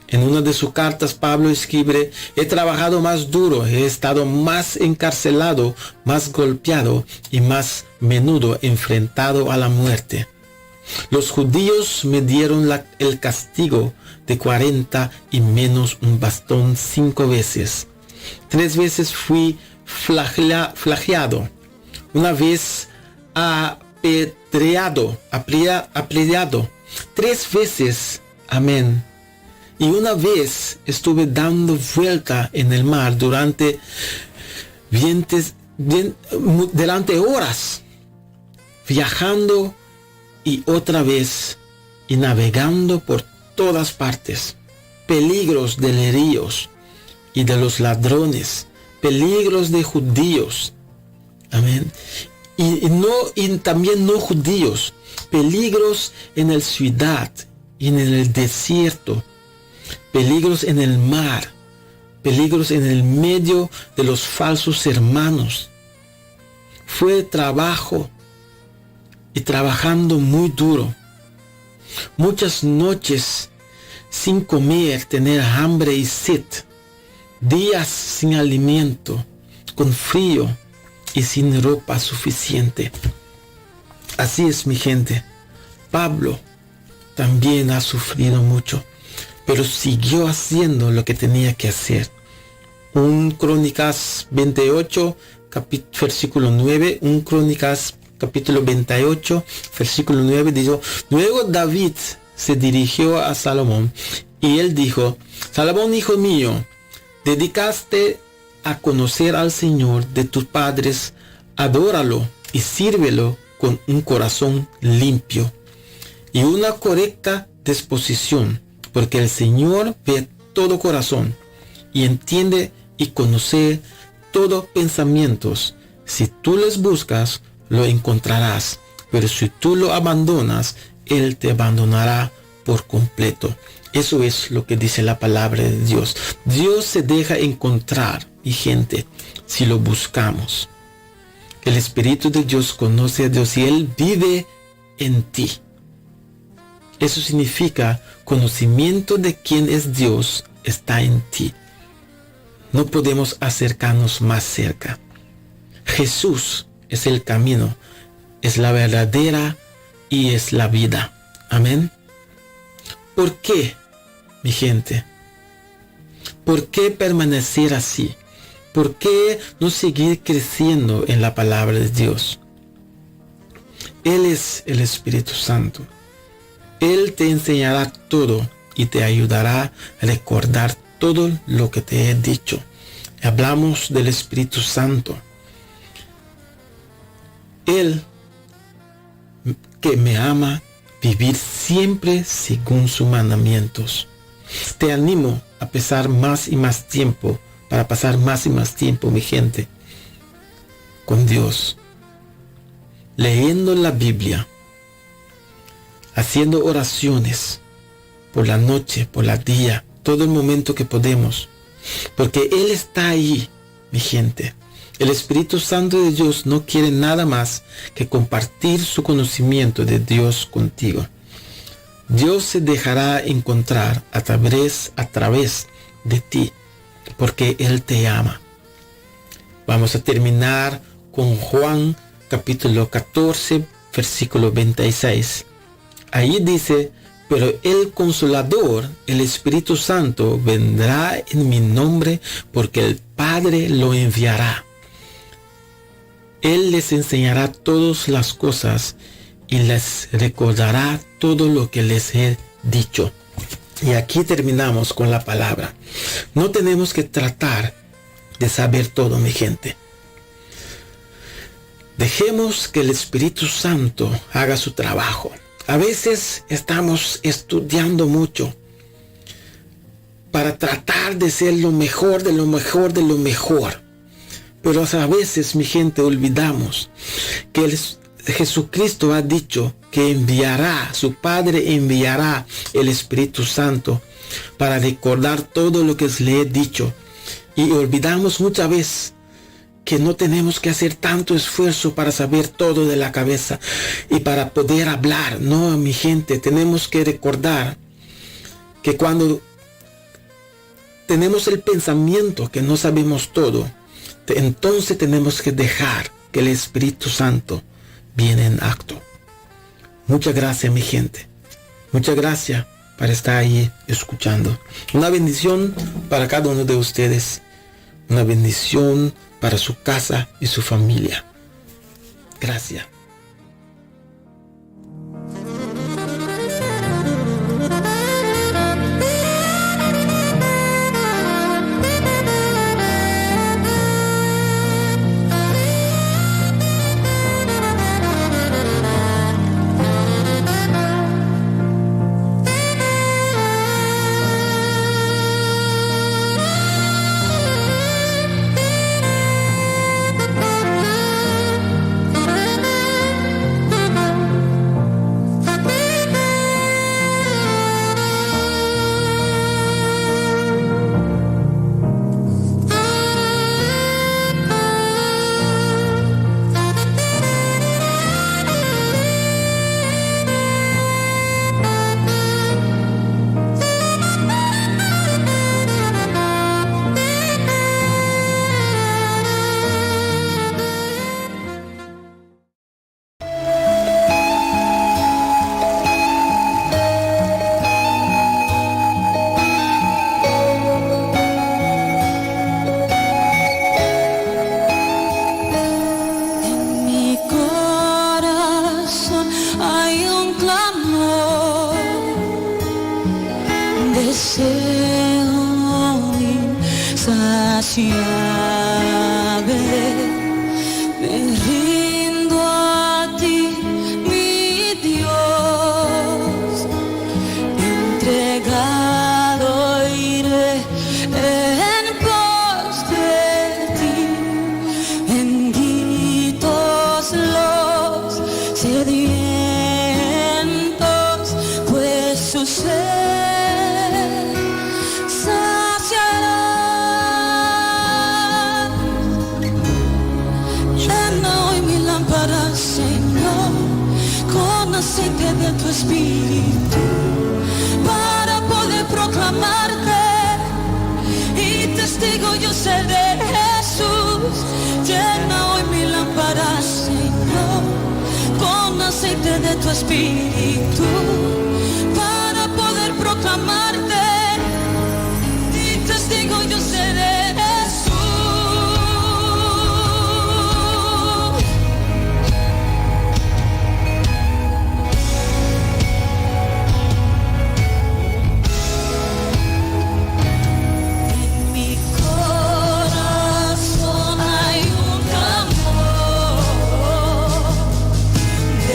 En una de sus cartas, Pablo escribe: he trabajado más duro, he estado más encarcelado, más golpeado y más menudo enfrentado a la muerte. Los judíos me dieron el castigo de 40 y menos un bastón 5 veces. 3 veces fui flagelado. Una vez apedreado. 3 veces. Amén. Y una vez estuve dando vuelta en el mar durante horas, viajando y otra vez y navegando por todas partes. Peligros de ríos y de los ladrones, peligros de judíos. Amén. Y también no judíos, peligros en la ciudad y en el desierto. Peligros en el mar, peligros en el medio de los falsos hermanos. Fue trabajo y trabajando muy duro. Muchas noches sin comer, tener hambre y sed. Días sin alimento, con frío y sin ropa suficiente. Así es, mi gente. Pablo también ha sufrido mucho, pero siguió haciendo lo que tenía que hacer. Un Crónicas 28, versículo 9, un Crónicas capítulo 28, versículo 9, dijo: luego David se dirigió a Salomón y él dijo: Salomón, hijo mío, dedicaste a conocer al Señor de tus padres, adóralo y sírvelo con un corazón limpio y una correcta disposición, porque el Señor ve todo corazón y entiende y conoce todos pensamientos. Si tú les buscas, lo encontrarás, pero si tú lo abandonas, Él te abandonará por completo. Eso es lo que dice la palabra de Dios. Dios se deja encontrar, mi gente, si lo buscamos. El Espíritu de Dios conoce a Dios y Él vive en ti. Eso significa conocimiento de quién es Dios está en ti. No podemos acercarnos más cerca. Jesús es el camino, es la verdadera y es la vida. Amén. ¿Por qué, mi gente? ¿Por qué permanecer así? ¿Por qué no seguir creciendo en la palabra de Dios? Él es el Espíritu Santo. Él te enseñará todo y te ayudará a recordar todo lo que te he dicho. Hablamos del Espíritu Santo. Él que me ama, vivir siempre según sus mandamientos. Te animo a pasar más y más tiempo, mi gente, con Dios. Leyendo la Biblia, haciendo oraciones por la noche, por el día, todo el momento que podemos, porque Él está ahí, mi gente. El Espíritu Santo de Dios no quiere nada más que compartir su conocimiento de Dios contigo. Dios se dejará encontrar a través de ti, porque Él te ama. Vamos a terminar con Juan capítulo 14, versículo 26. Ahí dice: pero el Consolador, el Espíritu Santo, vendrá en mi nombre, porque el Padre lo enviará. Él les enseñará todas las cosas y les recordará todo lo que les he dicho. Y aquí terminamos con la palabra. No tenemos que tratar de saber todo, mi gente. Dejemos que el Espíritu Santo haga su trabajo. A veces estamos estudiando mucho para tratar de ser lo mejor, de lo mejor, de lo mejor. Pero a veces, mi gente, olvidamos que Jesucristo ha dicho que enviará, su Padre enviará el Espíritu Santo para recordar todo lo que le he dicho. Y olvidamos muchas veces que no tenemos que hacer tanto esfuerzo para saber todo de la cabeza y para poder hablar. No, mi gente, tenemos que recordar que cuando tenemos el pensamiento que no sabemos todo, entonces tenemos que dejar que el Espíritu Santo viene en acto. Muchas gracias, mi gente. Muchas gracias por estar ahí escuchando. Una bendición para cada uno de ustedes. Una bendición para su casa y su familia. Gracias.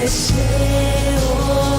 Deseo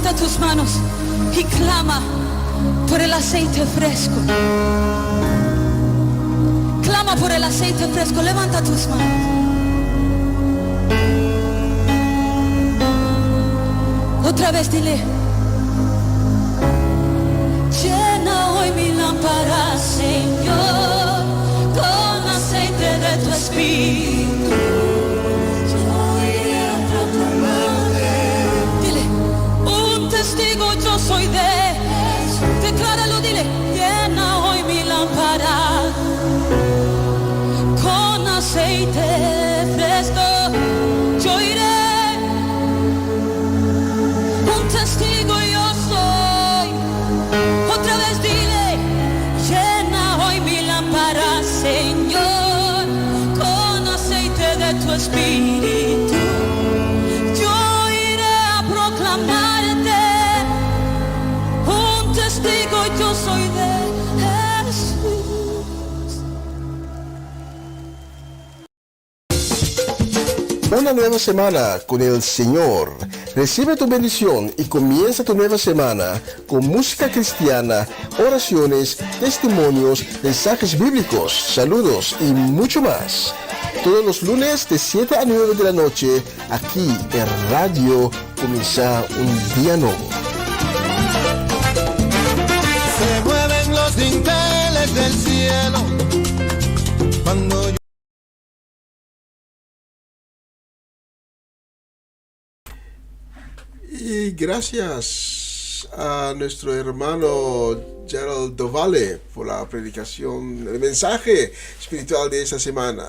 Levanta tus manos y clama por el aceite fresco. Clama por el aceite fresco. Levanta tus manos. Otra vez dile: llena hoy mi lámpara, Señor, con aceite de tu espíritu. Dile: un testigo yo soy de. Decláralo, dile: llena hoy mi lámpara con aceite fresco. Yo iré. Testigo yo soy. Otra vez dile: llena hoy mi lámpara, Señor, con aceite de tu espíritu. Yo iré a proclamarte. Un testigo yo soy de Jesús. Una nueva semana con el Señor. Recibe tu bendición y comienza tu nueva semana con música cristiana, oraciones, testimonios, mensajes bíblicos, saludos y mucho más. Todos los lunes de 7 a 9 de la noche, aquí en Radio Comienza un Día Nuevo. Se mueven los dinteles del cielo cuando yo... Y gracias a nuestro hermano Gerald Dovale por la predicación, el mensaje espiritual de esta semana.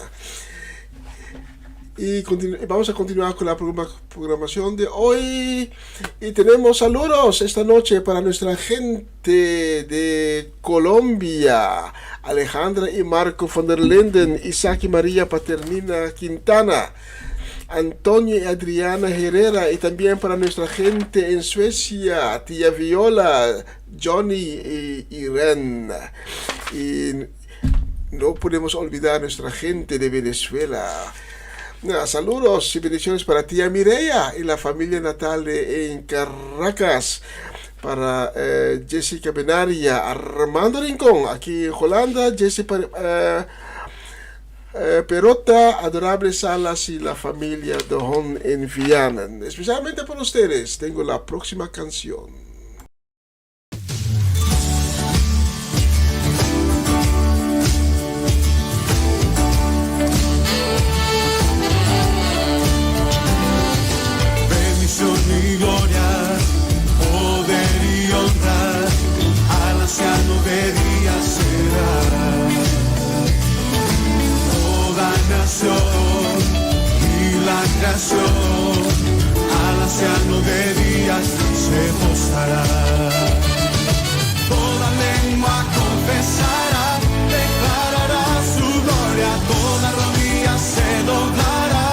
Y vamos a continuar con la programación de hoy. Y tenemos saludos esta noche para nuestra gente de Colombia: Alejandra y Marco von der Linden, Isaac y María Paternina Quintana, Antonio y Adriana Herrera, y también para nuestra gente en Suecia, tía Viola, Johnny y Irene. Y no podemos olvidar a nuestra gente de Venezuela. Saludos y bendiciones para tía Mireya y la familia natal en Caracas. Para Jessica Benaria, Armando Rincón, aquí en Holanda, Jessica Perota, Adorable Salas y la familia Dojon en Vianen. Especialmente por ustedes, tengo la próxima canción. Bendición y gloria, poder y honra, al anciano de día será. Nación y la creación al anciano de días se postrará. Toda lengua confesará, declarará su gloria, toda rodilla se doblará,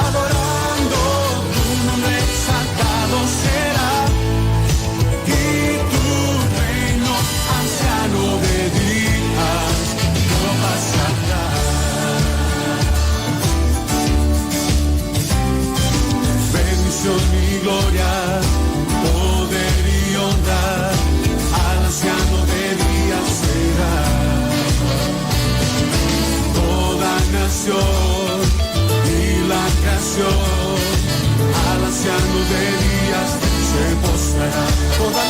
adorando tu nombre exaltado será. Y tu reino, anciano de días, no pasará. Mi gloria, poder y honra, al anciano de días será. Toda nación y la creación, al anciano de días se postrará. Toda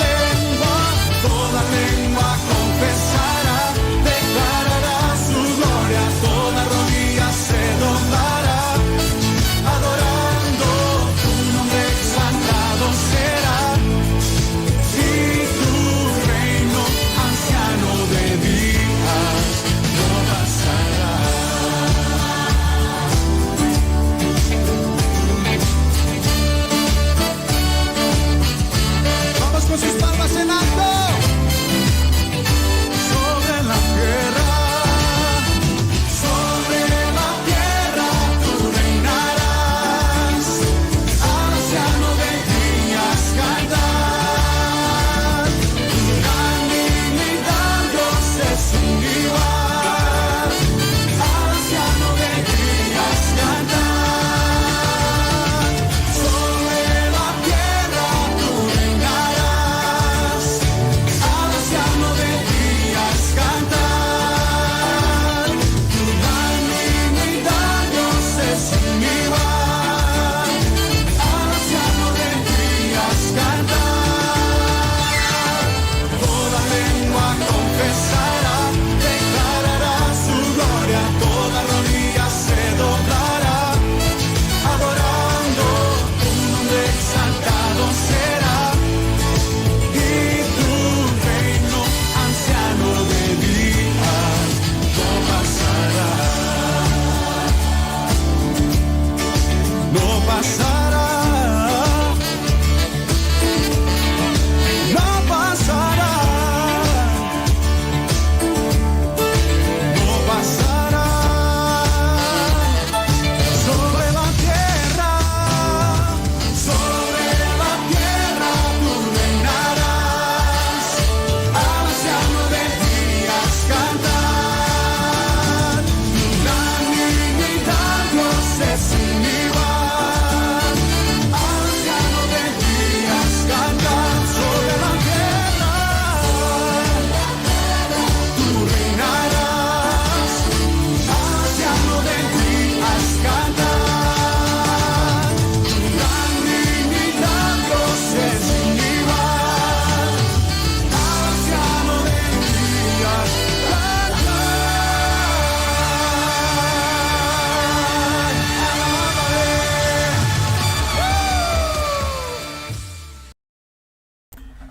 lengua confesará, declarará su gloria, toda rodilla se doblará. Será, y tu reino, anciano de días, no pasará. pasará, no pasará, no pasará. Sobre la tierra tú reinarás, anciano de días cantar, la dignidad Dios es sin igual, anciano de días cantar, sobre la tierra tú reinarás, anciano de días cantar, la dignidad Dios es sin igual, anciano de días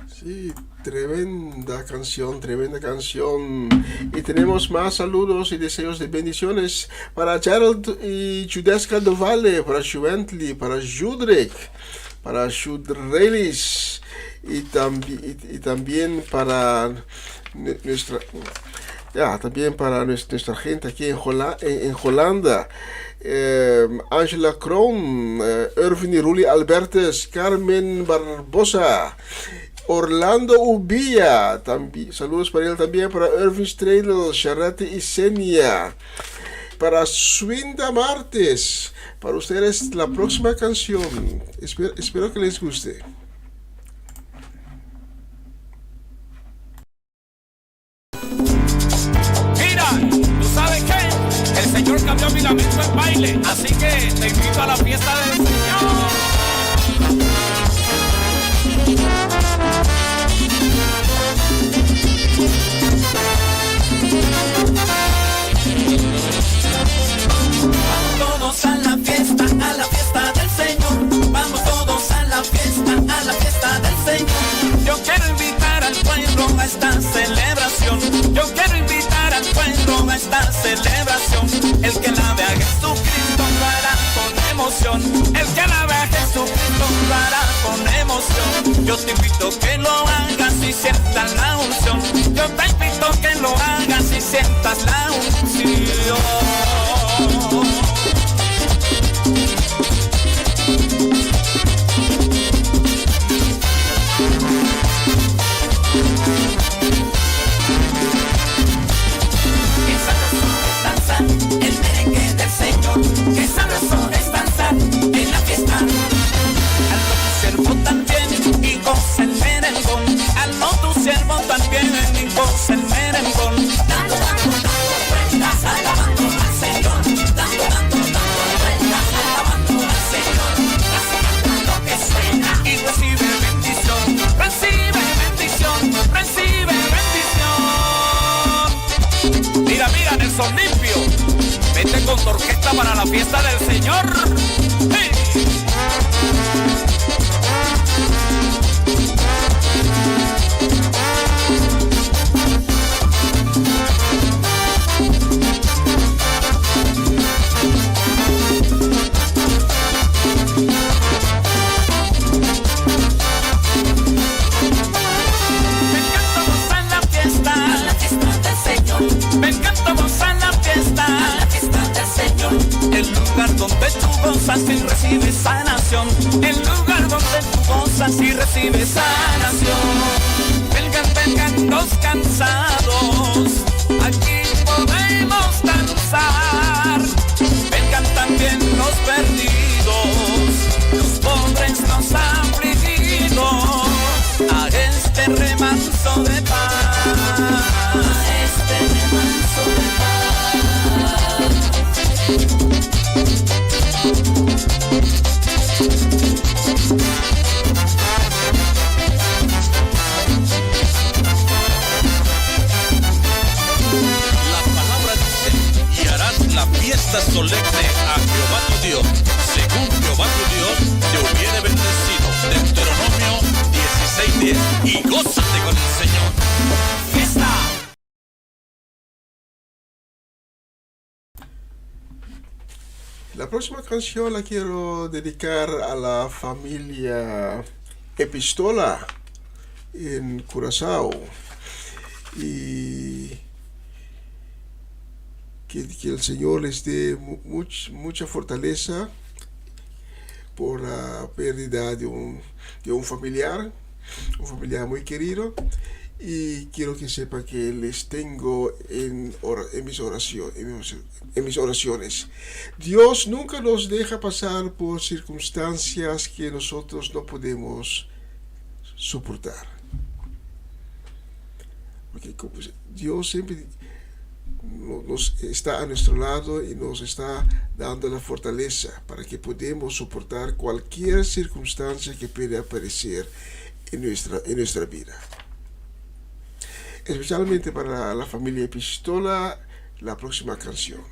Sí, tremenda canción. Y tenemos más saludos y deseos de bendiciones para Gerald y Judesca do Valle, para Juventus, para Judrek, para Judrelis y también para nuestra gente aquí en Holanda. Angela Kroon, Irvin y Ruli Albertes, Carmen Barbosa, Orlando Ubilla, saludos para él también, para Irvin Streidel, Charrete y Senia, para Swinda Martes, para ustedes la próxima canción, espero que les guste. Mira, ¿tú sabes qué? El Señor cambió mi lamento en baile, así que te invito a la fiesta del Señor. Vamos todos a la fiesta del Señor. Vamos todos a la fiesta del Señor. Yo quiero invitar al pueblo a esta celebración. Yo quiero invitar al pueblo a esta celebración. El que alabe a Jesucristo lo hará con emoción. El que alabe a Jesucristo lo hará con emoción. Yo te invito que lo hagas y sientas la unción. Yo te invito que lo hagas y sientas la unción. Qué sabroso es danzar el merengue del Señor. Qué sabroso es danzar en la fiesta. Al tu siervo también y goza el merengón. Al tu siervo también y goza el merengón. Dando vueltas, alabando al Señor. Dando vueltas, alabando al Señor. Así lo que suena. Y recibe bendición, recibe bendición, recibe bendición. Mira, Nelson Limpio, vete con tu orquesta para la fiesta del Señor. ¡Hey! Me encanta gozar la fiesta del Señor. Me encanta gozar la fiesta Del Señor. el lugar donde tú gozas y recibes sanación. El lugar donde tú gozas y recibes sanación. Vengan los cansados, aquí podemos danzar. Vengan también los perdidos, los pobres, los afligidos, a este remanso de paz. A este remanso de La palabra dice, y harás la fiesta solemne a Jehová tu Dios, según Jehová tu Dios te hubiere bendecido. Deuteronomio 16:10. Y gózate con el Señor. ¡Fiesta! La La próxima canción la quiero dedicar a la familia Epistola en Curazao. Y que el Señor les dé mucha fortaleza por la pérdida de un familiar muy querido. Y quiero que sepa que les tengo en mis oraciones. Dios nunca nos deja pasar por circunstancias que nosotros no podemos soportar. Porque Dios siempre nos está a nuestro lado y nos está dando la fortaleza para que podamos soportar cualquier circunstancia que pueda aparecer en nuestra vida. Especialmente para la familia Epistola, la próxima canción.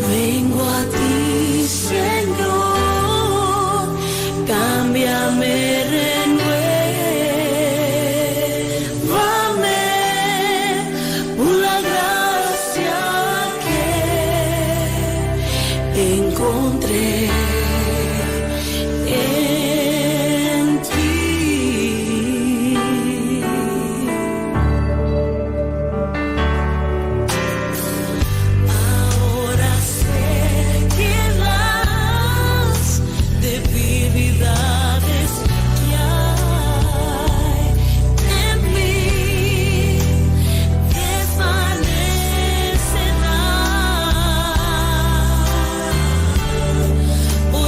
Vengo a ti, Señor, cámbiame, renuévame por la gracia que encontré en ti. Ahora sé que las debilidades que hay en mí desvanecerán por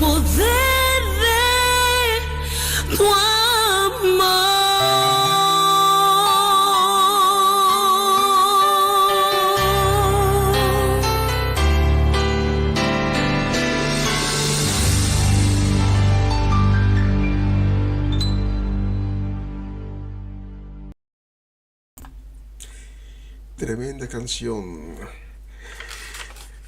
poder de tu Tremenda canción.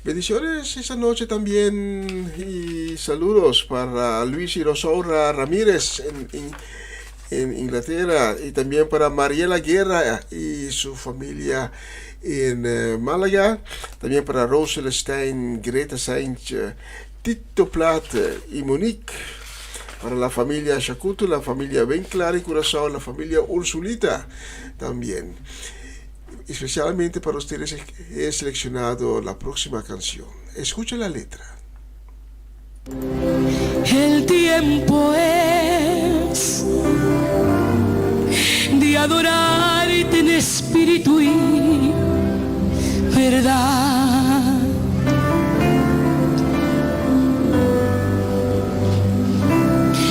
Bendiciones esta noche también y saludos para Luis y Rosaura Ramírez en Inglaterra, y también para Mariela Guerra y su familia en Málaga, también para Rosel Stein, Greta Sainz, Tito Plat y Monique, para la familia Shakutu, la familia Benclar y Curazao, la familia Ursulita también. Especialmente para ustedes he seleccionado la próxima canción. Escuchen la letra. El tiempo es de adorarte en espíritu y verdad.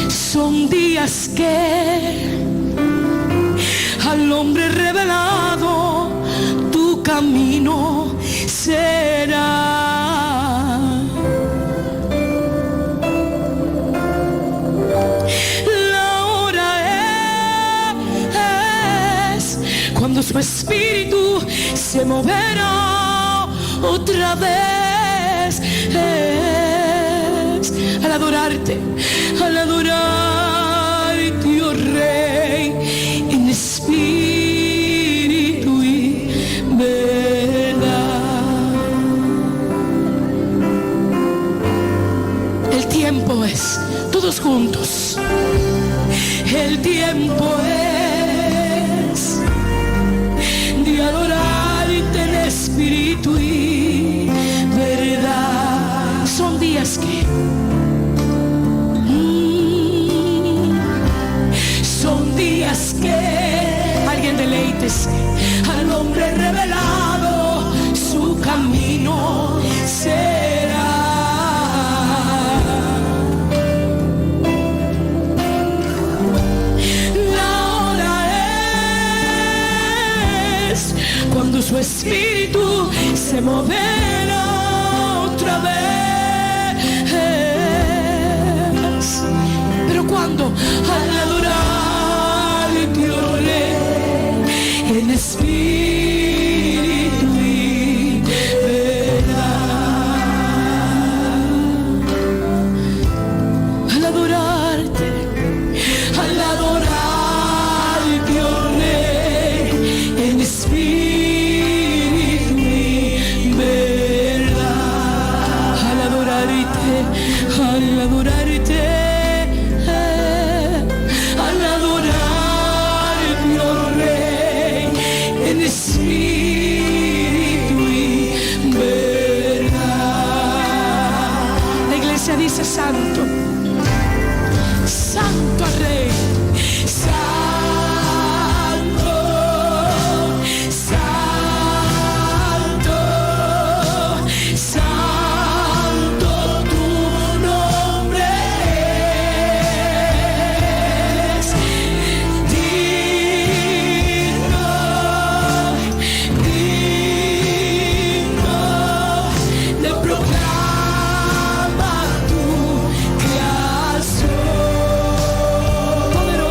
Son días que al hombre revelado tu camino será. La hora es cuando su espíritu se moverá otra vez. Es al adorarte, oh Rey, en espíritu y verdad. El tiempo es, todos juntos, el tiempo es de adorarte en espíritu y verdad. Son días que son días que alguien deleítese al hombre revelado, su camino será. La hora es cuando su espíritu se moverá otra vez. Pero cuando al adorar en espíritu y verdad, al adorarte, oh Rey, en espíritu y verdad, al adorarte, espíritu y verdad. La iglesia dice santo, santo al Rey, santo, santo, santo tu nombre es. Poderoso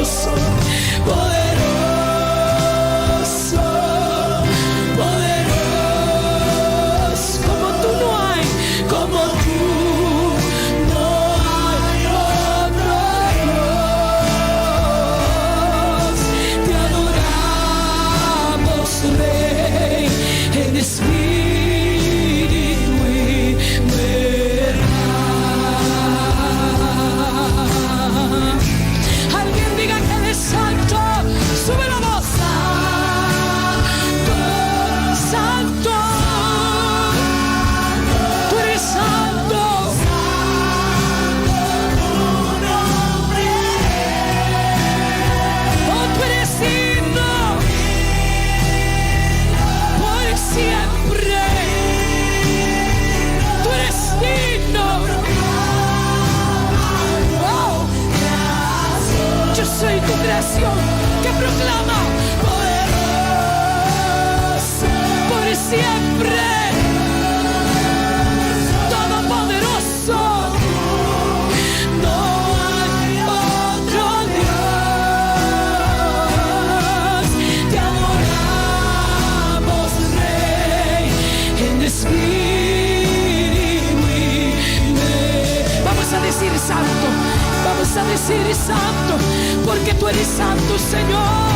a decir santo, porque tú eres santo, Señor.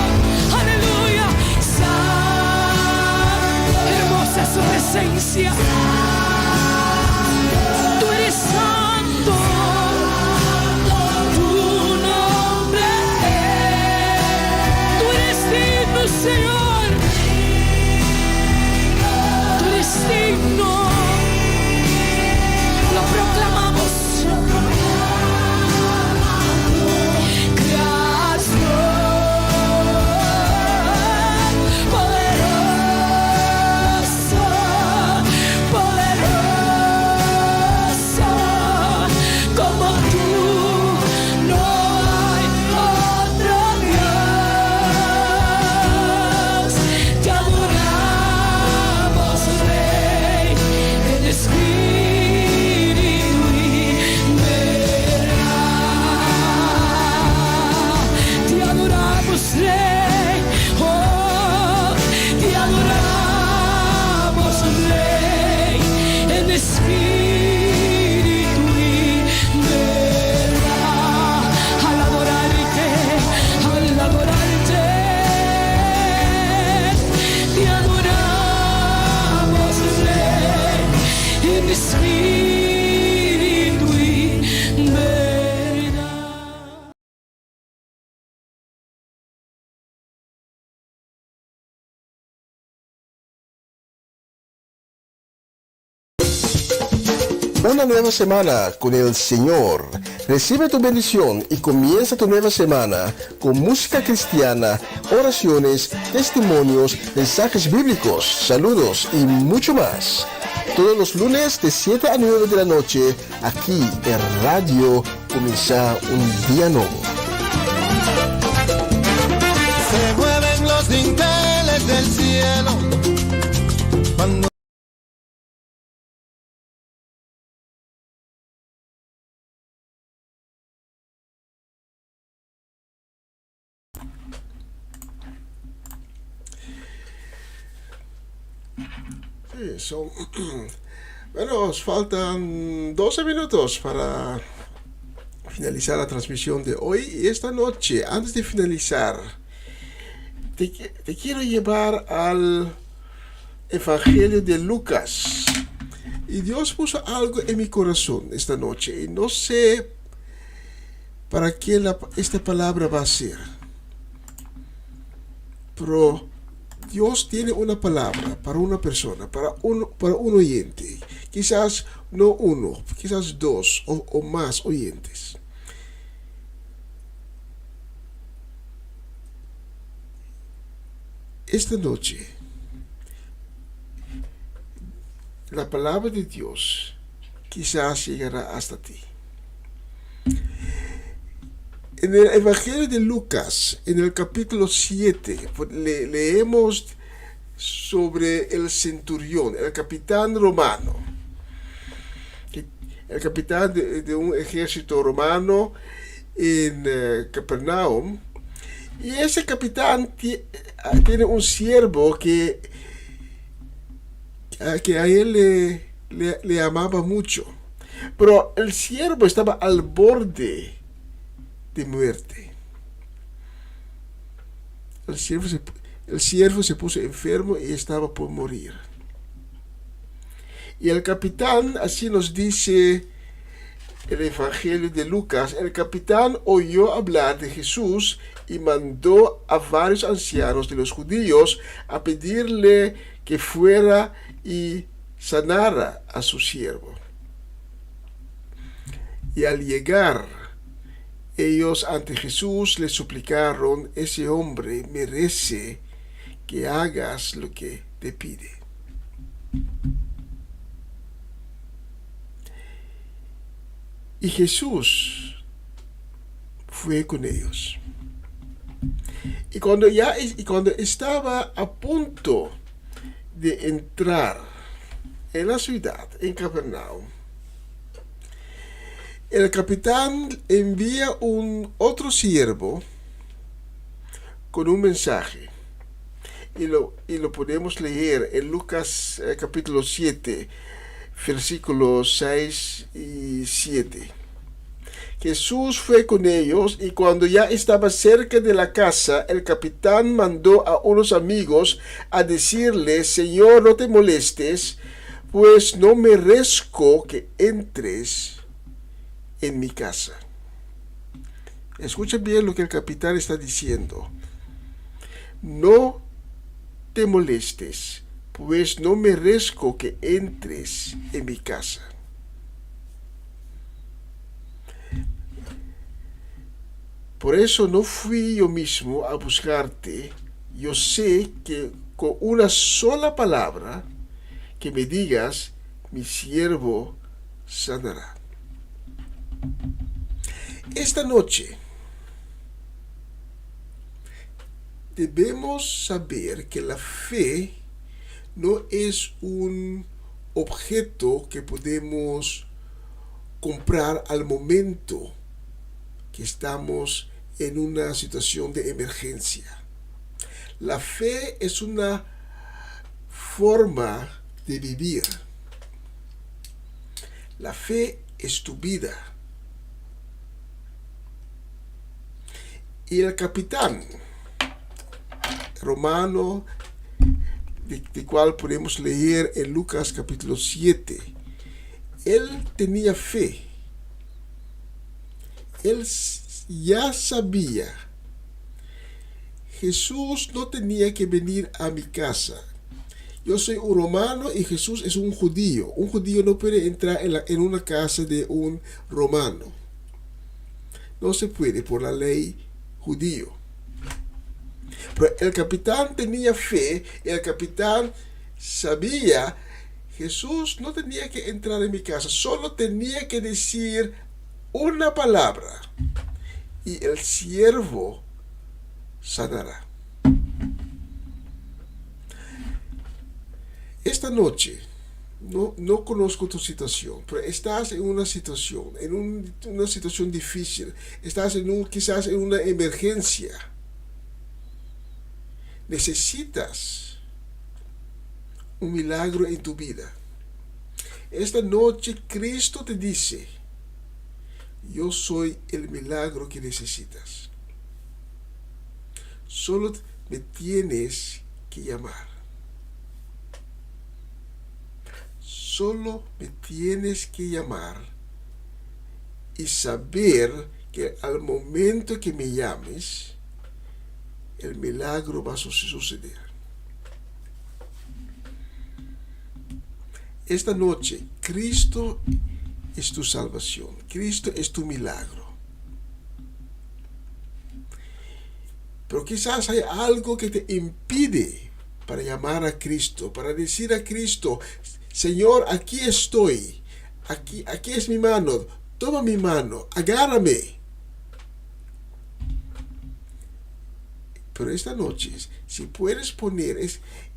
Aleluya. Santo, hermosa es su presencia. Tú eres santo. Tu nombre es. Tú eres digno, Señor. Tú eres digno. Lo proclamamos. Una nueva semana con el Señor. Recibe tu bendición y comienza tu nueva semana con música cristiana, oraciones, testimonios, mensajes bíblicos, saludos y mucho más. Todos los lunes de 7 a 9 de la noche, aquí en Radio Comienza un Día Nuevo. Se mueven los dinteles del cielo cuando Sí, bueno, nos faltan 12 minutos para finalizar la transmisión de hoy. Y esta noche, antes de finalizar, te quiero llevar al Evangelio de Lucas. Y Dios puso algo en mi corazón esta noche. Y no sé para qué esta palabra va a ser. Pero Dios tiene una palabra para una persona, para un oyente. Quizás no uno, quizás dos o más oyentes. Esta noche, la palabra de Dios quizás llegará hasta ti. En el Evangelio de Lucas, en el capítulo 7, leemos sobre el centurión, el capitán romano. El capitán de un ejército romano en Capernaum. Y ese capitán tiene un siervo que a él le amaba mucho. Pero el siervo estaba al borde de muerte. El siervo se puso enfermo y estaba por morir. Y el capitán, así nos dice el Evangelio de Lucas, el capitán oyó hablar de Jesús y mandó a varios ancianos de los judíos a pedirle que fuera y sanara a su siervo. Y al llegar ellos ante Jesús le suplicaron: ese hombre merece que hagas lo que te pide. Y Jesús fue con ellos. Y cuando estaba a punto de entrar en la ciudad, en Capernaum, el capitán envía otro siervo con un mensaje. Y lo podemos leer en Lucas capítulo 7, versículos 6 y 7. Jesús fue con ellos y cuando ya estaba cerca de la casa, el capitán mandó a unos amigos a decirle: Señor, no te molestes, pues no merezco que entres en mi casa. Escucha bien lo que el capitán está diciendo. No te molestes, pues no merezco que entres en mi casa. Por eso no fui yo mismo a buscarte. Yo sé que con una sola palabra que me digas, mi siervo sanará. Esta noche debemos saber que la fe no es un objeto que podemos comprar al momento que estamos en una situación de emergencia. La fe es una forma de vivir. La fe es tu vida. Y el capitán romano, de cual podemos leer en Lucas capítulo 7, él tenía fe. Él ya sabía, Jesús no tenía que venir a mi casa. Yo soy un romano y Jesús es un judío. Un judío no puede entrar en una casa de un romano. No se puede por la ley judío. Pero el capitán tenía fe y el capitán sabía, Jesús no tenía que entrar en mi casa, solo tenía que decir una palabra y el siervo sanará. Esta noche, no conozco tu situación, pero estás en una situación, una situación difícil, estás quizás en una emergencia. Necesitas un milagro en tu vida. Esta noche Cristo te dice: yo soy el milagro que necesitas. Solo me tienes que llamar. Solo me tienes que llamar y saber que al momento que me llames, el milagro va a suceder. Esta noche, Cristo es tu salvación. Cristo es tu milagro. Pero quizás hay algo que te impide para llamar a Cristo, para decir a Cristo: Señor, aquí estoy. Aquí es mi mano. Toma mi mano. Agárrame. Pero esta noche, si puedes poner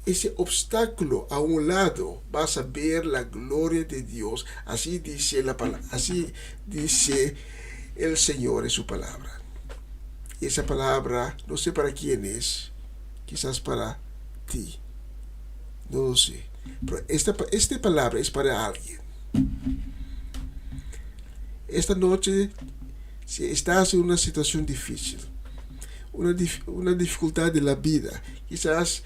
ese obstáculo a un lado, vas a ver la gloria de Dios. Así dice así dice el Señor en su palabra. Y esa palabra, no sé para quién es, quizás para ti. No lo sé. Pero esta palabra es para alguien. Esta noche, si estás en una situación difícil, una dificultad de la vida, quizás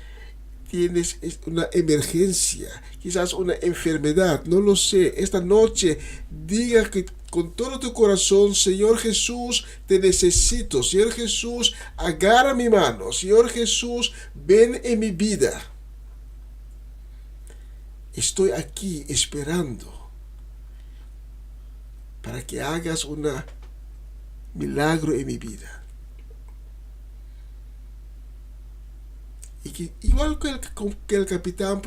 tienes una emergencia, quizás una enfermedad, no lo sé. Esta noche diga que con todo tu corazón: Señor Jesús, te necesito. Señor Jesús, agarra mi mano. Señor Jesús, ven en mi vida. Estoy aquí esperando para que hagas un milagro en mi vida. Y que, igual que el capitán,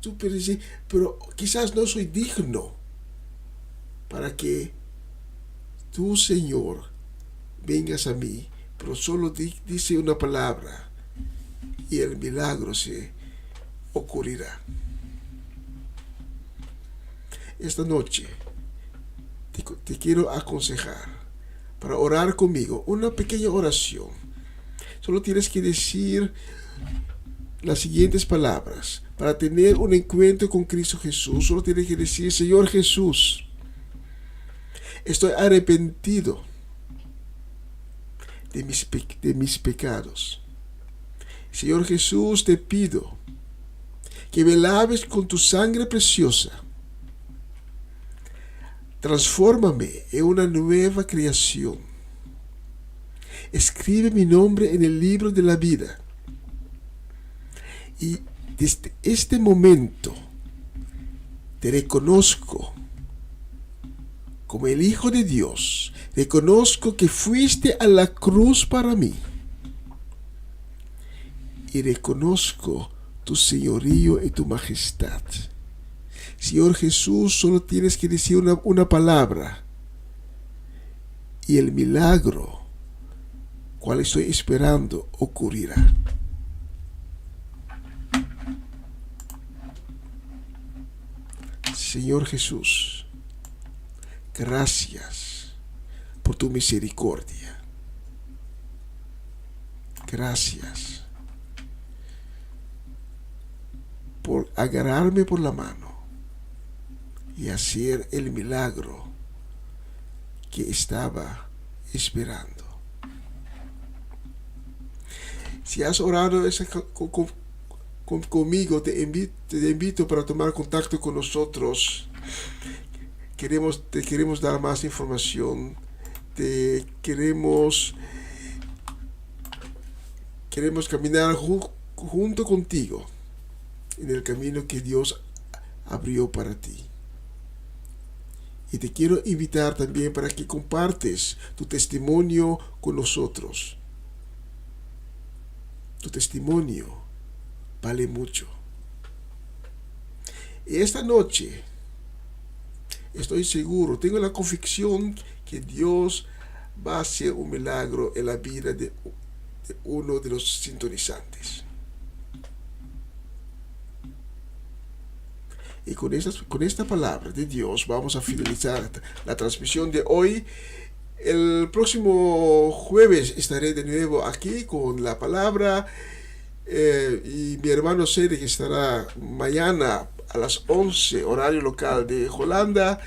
tú puedes decir: pero quizás no soy digno para que tú, Señor, vengas a mí. Pero solo dice una palabra y el milagro se ocurrirá. Esta noche te quiero aconsejar para orar conmigo, una pequeña oración. Solo tienes que decir las siguientes palabras. Para tener un encuentro con Cristo Jesús, solo tienes que decir: Señor Jesús, Estoy arrepentido de mis pecados. Señor Jesús, te pido que me laves con tu sangre preciosa. Transfórmame en una nueva creación. Escribe mi nombre en el libro de la vida. Y desde este momento te reconozco como el Hijo de Dios. Reconozco que fuiste a la cruz para mí. Y reconozco tu señorío y tu majestad. Señor Jesús, solo tienes que decir una palabra. Y el milagro, cual estoy esperando, ocurrirá. Señor Jesús, gracias por tu misericordia. Gracias por agarrarme por la mano y hacer el milagro que estaba esperando. Si has orado conmigo, te invito para tomar contacto con nosotros. Te queremos dar más información. Te queremos caminar junto contigo en el camino que Dios abrió para ti. Y te quiero invitar también para que compartes tu testimonio con nosotros. Tu testimonio vale mucho. Y esta noche estoy seguro, tengo la convicción que Dios va a hacer un milagro en la vida de uno de los sintonizantes. Y con esta palabra de Dios vamos a finalizar la transmisión de hoy. El próximo jueves estaré de nuevo aquí con la palabra. Y mi hermano Cedric estará mañana a las 11 horario local de Holanda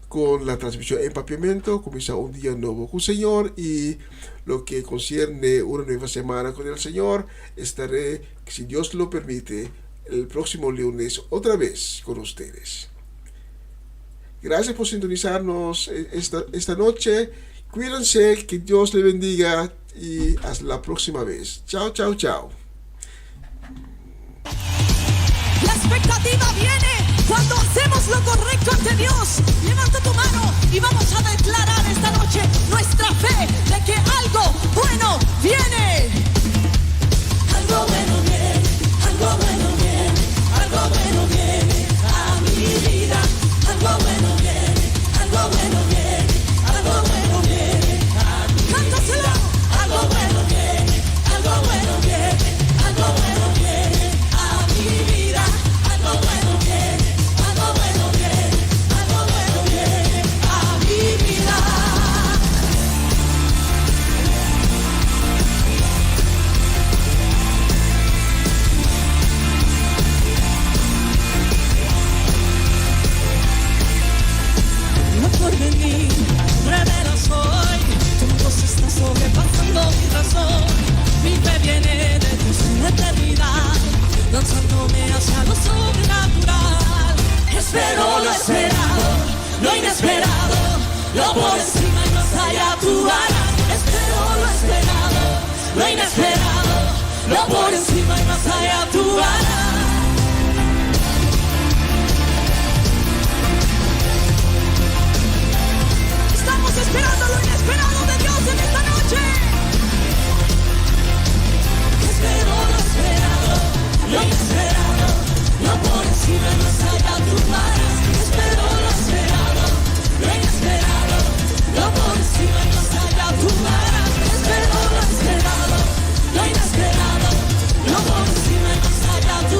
con la transmisión en Papiamento. Comienza un día nuevo con el Señor, y lo que concierne una nueva semana con el Señor, estaré, si Dios lo permite, el próximo lunes otra vez con ustedes. Gracias por sintonizarnos esta noche. Cuídense, que Dios le bendiga y hasta la próxima vez. Chao, chao, chao. La expectativa viene cuando hacemos lo correcto ante Dios. Levanta tu mano y vamos a declarar esta noche nuestra fe de que algo bueno viene. Algo bueno viene, algo bueno viene, algo bueno viene a mi vida. Algo bueno viene, algo bueno viene, algo bueno viene a mi vida. Cántaselo. Algo bueno viene, algo bueno viene, algo bueno viene a mi vida. Algo bueno viene, algo bueno viene, algo bueno viene a mi vida. Lo por venir, revelas hoy, tu voz está sobrepasando mi razón. Mi fe viene de Dios en la eternidad, lanzándome hacia lo sobrenatural. Espero lo esperado, lo inesperado, lo por encima y más allá tú harás. Espero lo esperado, lo inesperado, lo por encima y más allá tú harás. Estamos esperando lo inesperado de Dios en esta noche. Espero lo esperado, lo inesperado, lo por encima y más allá tú harás. Espero lo esperado, lo inesperado, lo por encima y más allá tú harás. Espero lo esperado, lo inesperado, lo por encima y más allá tú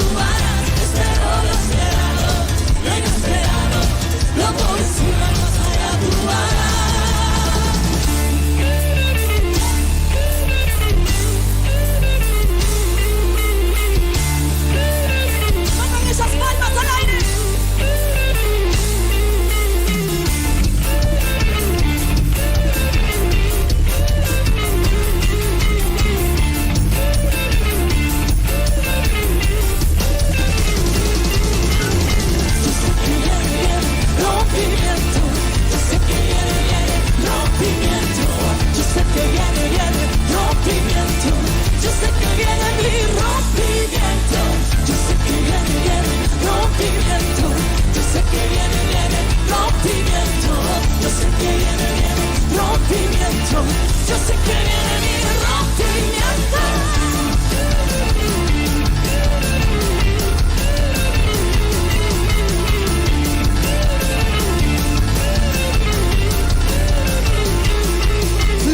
rompimiento. Yo sé que viene mi rompimiento.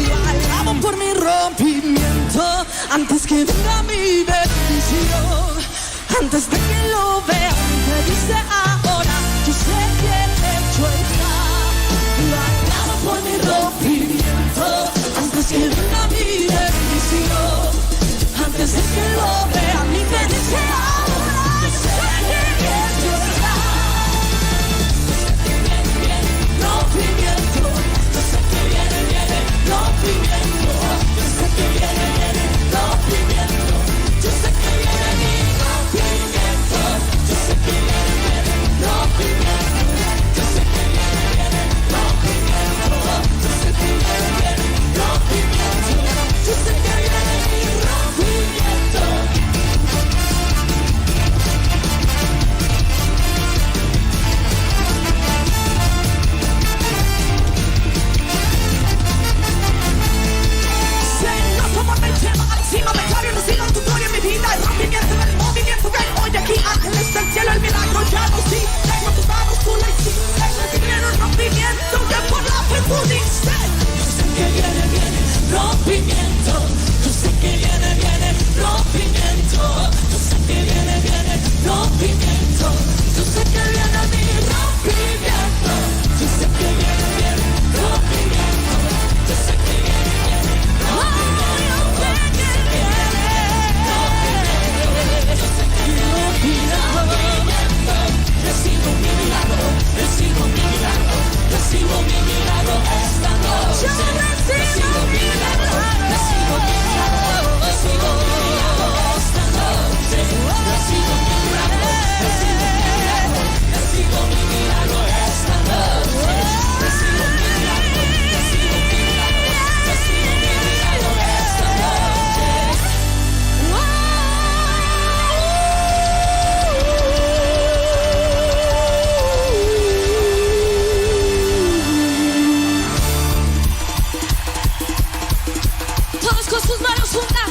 Lo alabo por mi rompimiento antes que venga mi bendición. Antes de que lo vean, me dice ahora, yo sé que hecho está. Lo alabo por mi rompimiento antes que venga mi bendición. Antes de que lo vean, mi me dice ahora, yo sé que hecho está. Yo sé que viene rompimiento. Yo sé que viene rompimiento. Yo sé que viene rompimiento. Yo sé que viene mi rompimiento. Yo sé que viene rompimiento. Yo sé que viene rompimiento. Yo sé que viene rompimiento. Yo sé que viene mi rompimiento. Señor, como me lleva encima, me clave y recibo tu gloria en mi vida. El rompimiento del movimiento ven hoy aquí. Ángeles del cielo, el milagro ya no sí. Tengo tus manos, tú la hiciste. Recibieron rompimiento que por la fe tú diste. Yo sé que viene rompimiento. Yo sé que viene rompimiento. Yo sé que viene rompimiento. Yo sé que viene mi rompimiento. Yo sé que viene rompimiento. Yo sé que viene rompimiento. Yo sé que viene rompimiento. Recibo mi milagro, recibo mi milagro, recibo mi milagro esta noche. Recibo mi milagro, recibo mi milagro, recibo mi milagro esta noche. Recibo mi milagro, recibo mi milagro, recibo mi milagro esta noche. Recibo mi milagro, recibo mi milagro, recibo mi milagro esta noche. Todos con sus manos juntas.